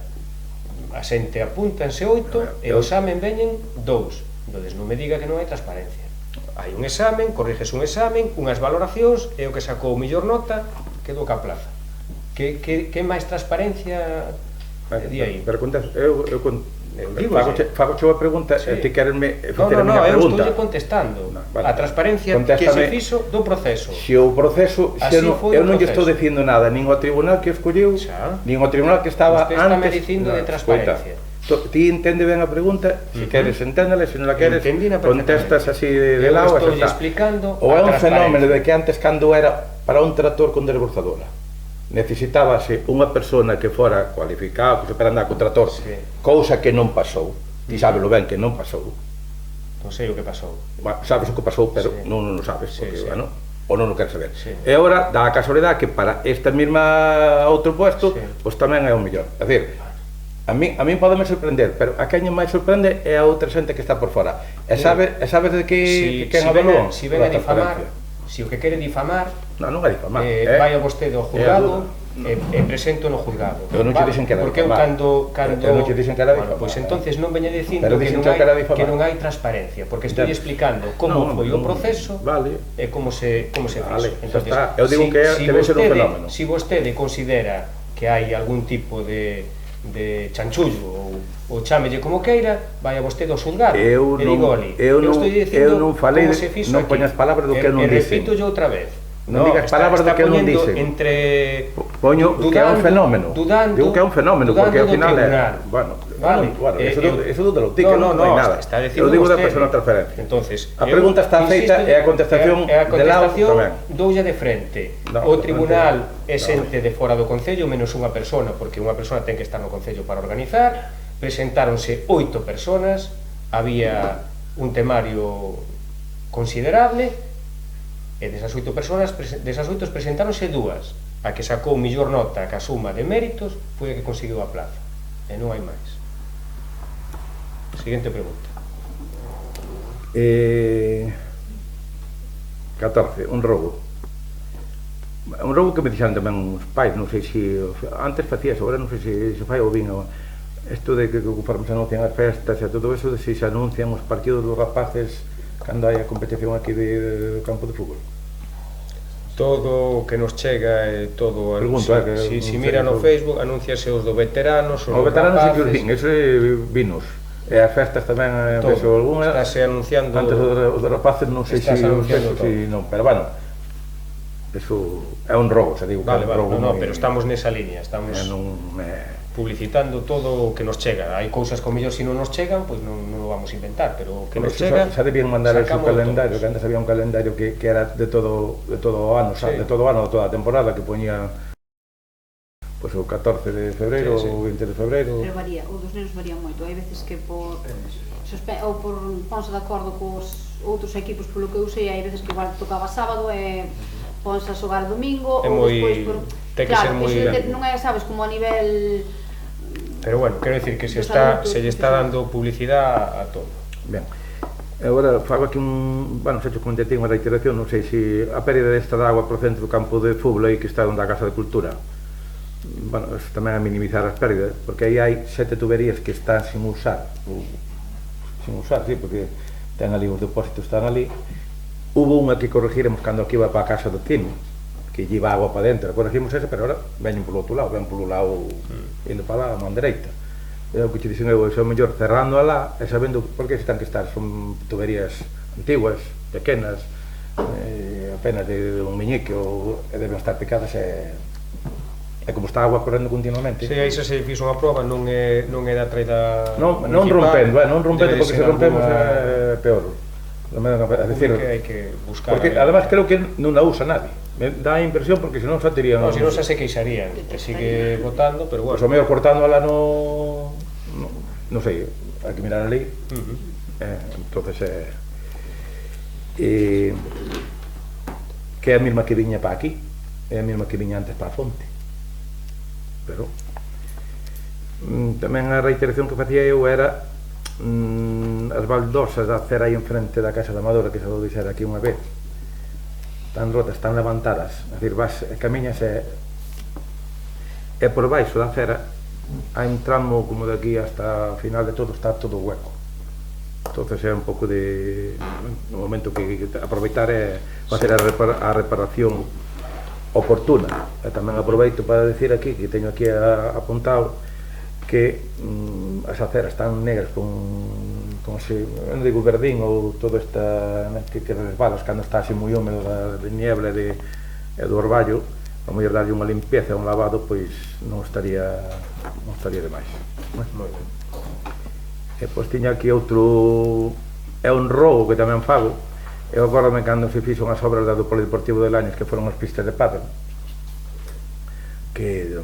A: A xente apúntanse 8 e o examen veñen 2. Entonces non me diga que non hai transparencia. Hai un examen, corriges un examen, unhas valoracións e o que sacou mellor nota quedou ca plaza. Que máis transparencia di aí?
C: Pero fago a pregunta e ti queresme facer a miña
A: pregunta.
C: Non,
A: eu estou contestando. A transparencia que se fixo do proceso.
C: Se o proceso, eu non lle estou dicindo nada, nin ao tribunal que escolleu, nin ao tribunal que estaba antes.
A: Usted está dicindo de transparencia.
C: Ti entende ben a pregunta, se queres enténdela, se non la queres, contestas así de lado,
A: e xa está.
C: Ou é un fenómeno de que antes, cando era para un trator con desbrozadora, necesitábase unha persona que fora cualificada, que se para andar con trator, cousa que non pasou. Ti sábelo ben que non pasou.
A: Non sei o que pasou.
C: Sabes o que pasou, pero non o sabes, porque, bueno, ou non o queres saber. E agora, dá a casualidade que para esta mesma outro puesto, pois tamén é o mellor. É dicir, a mí podeme sorprender, pero a quen máis sorprende é a outra xente que está por fora. E sabes de que quen avalúa?
A: Si ven a difamar, si o que quere difamar,
C: non é difamar,
A: vai a vostede ao juzgado e presento no juzgado.
C: Eu non che dixen que era difamar.
A: Porque eu non che dixen que era difamar. Pois entonces non veña dicindo que non hai transparencia, porque estou explicando como foi o proceso e como se fixo.
C: Eu digo que debe ser un fenómeno.
A: Si vostede considera que hai algún tipo de chanchullo ou chámelle como queira, vai a vostede ao xulgado e digo, eu
C: non falei, non poñas palabras do que eu non dixen.
A: E repito outra vez,
C: non digas palabras do que eu non dixen. Poño que é un fenómeno, digo que é un fenómeno, porque ao final é, bueno, eso dúdalo, ti que non hai nada, eu digo da persona transferencia. A pregunta está feita e a contestación de lado tamén.
A: Doulla de frente, o tribunal é xente de fora do Concello menos unha persona, porque unha persona ten que estar no Concello para organizar. Presentáronse 8 personas, había un temario considerable, e desas 8 personas, desas 8 presentáronse 2, a que sacou mellor nota que a suma de méritos foi a que conseguiu a plaza, e non hai máis. Seguinte pregunta.
C: 14, un roubo. Un roubo que me dixeron tamén os pais, non sei se antes facías, agora non sei se fai ou vino. Isto de que conforme se anuncian as festas e todo eso, de se anuncian os partidos dos rapaces cando hai a competición aquí do campo de fútbol.
A: Todo o que nos chega é todo... Si mira no Facebook, anunciase os do veteranos,
C: os veteranos e os din, eso é vinos. E as festas tamén, vexo algunha...
A: Estáse anunciando...
C: Antes os de rapaces non sei se os festos, pero bueno, eso é un robo, se digo.
A: Vale, non, pero estamos nesa línea, estamos publicitando todo o que nos chega. Hai cousas que ao mellor se non nos chegan, pois non o vamos a inventar, pero o que nos chega...
C: Xa debían mandar ese calendario, que antes había un calendario que era de todo o ano, de toda a temporada, que poñía pois o 14 de febreiro ou 20 de febreiro.
E: Pero varía, o dos nenos varía moito. Hai veces que por ponse de acordo cos outros equipos, polo que eu sei, hai veces que igual tocaba sábado e ponse a xogar domingo, ou despois por... Claro, non é, sabes, como a nivel...
A: Pero bueno, quero dicir que se lle está dando publicidade a todo.
C: Ben, agora fago aquí bueno, se comentei unha reiteración, non sei se a pérdida desta de agua procedente do campo de fútbol aí que está onde a Casa de Cultura, bueno, tamén a minimizar as pérdidas, porque aí hai 7 tuberías que están sin usar, sí, porque ten ali os depósitos, están ali. Hubo unha que corregiremos cando aquí iba para a casa do Tino, que lleva agua para dentro, corregimos esa, pero ahora veñen polo outro lado, ven polo lado indo para lá, a man dereita. É o que te dixen eu, é o mellor cerrando alá e sabendo por que están que estar, son tuberías antiguas, pequenas, apenas de un meñique, e deben estar picadas e como está a agua correndo continuamente.
A: Si, aí se fixo unha prova, non é da traída
C: municipal. Non rompendo, porque se rompemos é peor.
A: Hai que buscar.
C: Porque además creo que non a usa nadie. Me dá a impresión porque senón xa terían...
A: Non, senón xa se queixarían, que sigue botando, pero bueno.
C: Pois o mellor cortando ala non sei, hai que mirar ali. Entonces que é a mesma que viña para aquí, é a mesma que viña antes para a fonte. Pero tamén a reiteración que facía eu era as baldosas da acera aí enfrente da Casa da Amadora, que se vou dixer aquí unha vez, están rotas, están levantadas, é dicir, vas e camiñas e por baixo da acera hai un tramo como de aquí hasta o final de todo, está todo hueco. Entonces é un pouco de no momento que aproveitar é facer a reparación oportuna. E tamén aproveito para decir aquí, que teño aquí apuntado, que as aceras están negras con se, non digo verdín ou todo esta que resbalas cando está así moi húmedo de niebla e do orballo, a mellor darlle unha limpieza, un lavado, pois non estaría demais.
A: Moi ben.
C: E pois tiña aquí outro, é un rogo que tamén fago. Eu acórdame cando se fixo unhas obras do Polideportivo de Laños, que foron as pistas de pádel, que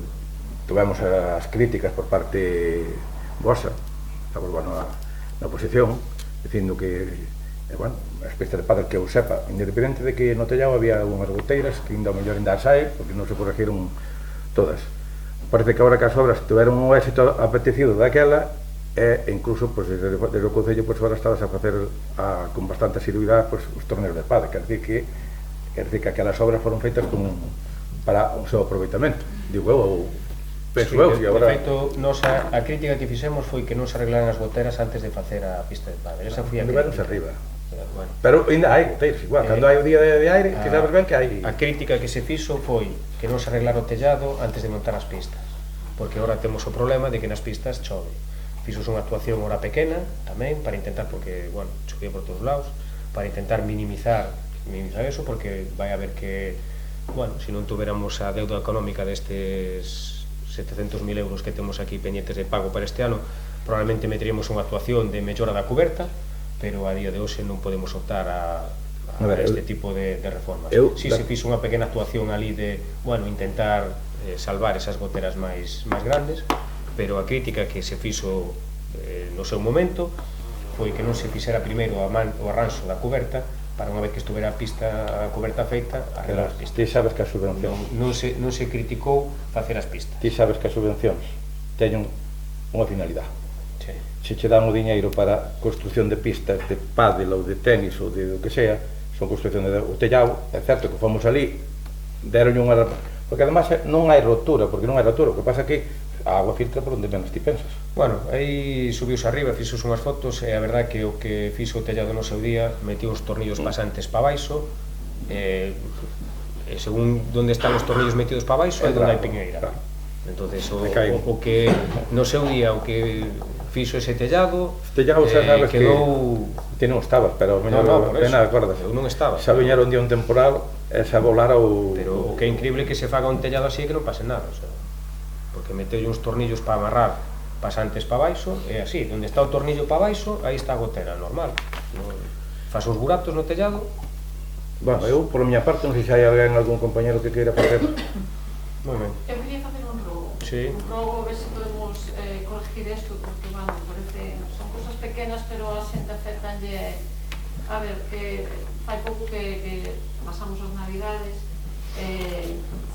C: tivemos as críticas por parte vosa, estamos, bueno, na oposición, dicindo que, bueno, as pistas de pádel que eu sepa, independente de que no tellado había unhas goteiras, que ainda o mellor ainda as hai, porque non se corregiron todas. Parece que agora que as obras tiveron un éxito apetecido daquela, e incluso pues, desde o Concello pues, agora estabas a facer con bastante asiduidade pues, os torneos de pádel, quer decir que aquelas obras foron feitas para o seu aproveitamento, digo eu, penso eu,
A: de feito, a crítica que fixemos foi que non se arreglaran as goteras antes de facer a pista de pádel, esa foi a crítica.
C: Arriba. Bueno. Pero ainda hai goteiras, igual, cando hai o día de aire, que sabes ben que hai...
A: A crítica que se fixo foi que non se arreglara o tellado antes de montar as pistas, porque agora temos o problema de que nas pistas chove. Fixos unha actuación ora pequena tamén para intentar, porque, bueno, chovía por todos lados, para intentar minimizar eso, porque vai haber que, bueno, se non tuveramos a deuda económica destes 700.000 euros que temos aquí pendientes de pago para este ano, probablemente meteríamos unha actuación de mellora da cuberta, pero a día de hoxe non podemos optar a este tipo de reformas. Si se fixo unha pequena actuación ali de, bueno, intentar salvar esas goteras máis grandes, pero a crítica que se fixo no seu momento foi que non se fixera primeiro o arranxo da cuberta para unha vez que estuvera a cuberta feita, arreglar as pistas.
C: Ti sabes que as subvencións
A: non se criticou facer as pistas.
C: Ti sabes que as subvencións teñen unha finalidade. Se che dan o diñeiro para construción de pistas de pádel ou de tenis ou de o que sea, son construcción de o tellado, é certo que fomos ali, deronlle unha... Porque además non hai rotura, porque non hai rotura, o que pasa é que a agua filtra por onde menos ti pensas.
A: Bueno, aí subiuse arriba, fixos unhas fotos, e a verdade que o que fixo o tellado no seu día, metió uns tornillos pasantes para baixo, e según onde están os tornillos metidos para baixo, é onde hai piñeira. Entonces, o que no seu día, o que fixo ese tellado,
C: sabes
A: quedou...
C: que non estabas, pero pena, acordas.
A: Eu non estaba.
C: Xa viñera un día un temporal, e xa volara o...
A: Pero o que é increíble é que se faga un tellado así e que non pase nada, o sea, porque meteulle uns tornillos para amarrar pasantes para baixo, e así, onde está o tornillo para baixo, aí está a gotera, normal. Faz os buratos no tellado.
C: Bueno, eu, por miña parte, non sei se hai alguén, algún compañero que queira facer.
A: Moi ben.
F: Eu quería facer un rogo.
A: Sí.
F: Un rogo, a ver se podemos corregir isto, porque, bueno, parece, son cosas pequenas, pero a xente afectanlle, a ver, que fai pouco que pasamos as navidades,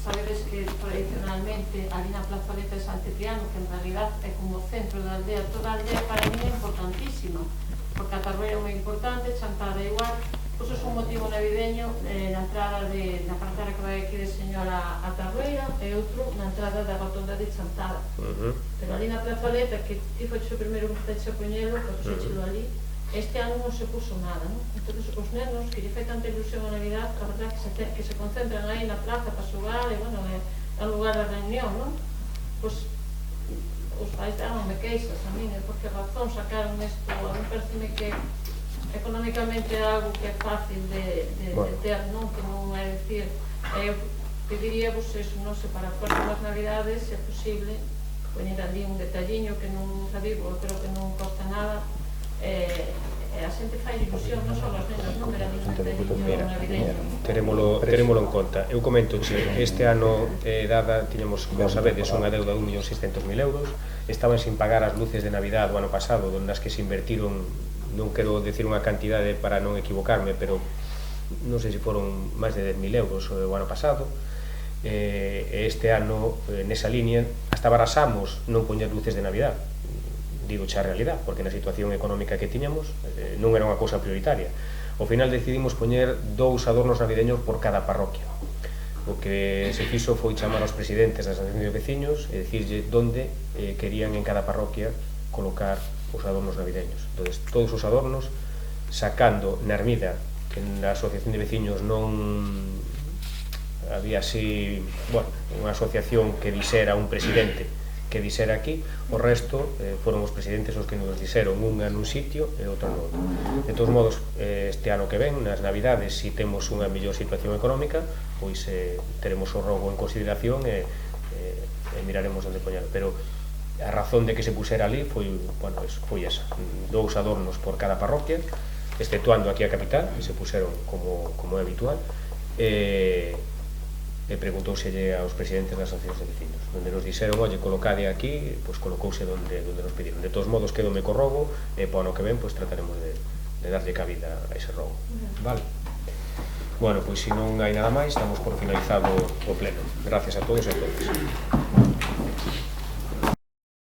F: sabedes que tradicionalmente ali na plazoleta de San Cipriano, que en realidad é como o centro da aldea, toda a aldea para mí é importantísima, porque a Tarrueira é moi importante, Chantada igual, pois é un motivo navideño na entrada na carretera que vai aquí de Señora a Tarrueira e outro na entrada da rotonda de Chantada. Pero ali na plazoleta, que ti foxe o primeiro que te poñelo, que puxeche ali, este ano non se puso nada, non? Entón, os nenos, que lle fai tanta ilusión a Navidad, a verdad que se concentran aí na plaza para xogar, e, bueno, é un lugar de reunión, non? Pois, os pais daronme queixas a min, por que razón sacaron isto, a mí pareceme que económicamente é algo que é fácil de ter, non? Que non é dicir, eu pediríamos eso, non sei, para as próximas Navidades, se é posible, poñer ali un detalliño que non, xa digo, eu creo que non costa nada, a xente fai ilusión, non só os nenos, non ver ali un detalliño navideño.
A: Terémolo en conta. Eu comento, este ano dada, tiñamos, como sabedes, unha deuda de 1.600.000 euros, estaban sin pagar as luces de Navidad do ano pasado, nas que se invertiron, non quero decir unha cantidade para non equivocarme, pero non sei se foron máis de 10.000 euros o ano pasado. Este ano, nesa línea, hasta barasamos non poñer luces de Navidad. digo xa a realidade, porque na situación económica que tiñamos non era unha cousa prioritaria. Ao final decidimos poñer 2 adornos navideños por cada parroquia. O que se fixo foi chamar aos presidentes das asociacións de veciños e dicirlle onde querían en cada parroquia colocar os adornos navideños. Entón, todos os adornos, sacando na ermida, que na asociación de veciños non había así, bueno, unha asociación que dixera un presidente que dixera aquí, o resto foron os presidentes os que nos dixeron unha nun sitio e outra no outro. De todos modos, este ano que ven, nas Navidades, se temos unha mellor situación económica, pois teremos o rogo en consideración e miraremos onde poñer. Pero a razón de que se pusera ali foi, bueno, foi esa, 2 adornos por cada parroquia, exceptuando aquí a capital, que se puseron como é habitual, e preguntouselle aos presidentes das asociacións de vecinos, onde nos dixeron, oye, colocade aquí, pois colocouse onde nos pediron. De todos modos, quedome co rogo, e para o ano que ven, pois trataremos de darlle cabida a ese rogo. Vale? Bueno, pois se non hai nada máis, damos por finalizado o pleno. Gracias a todos e a todas.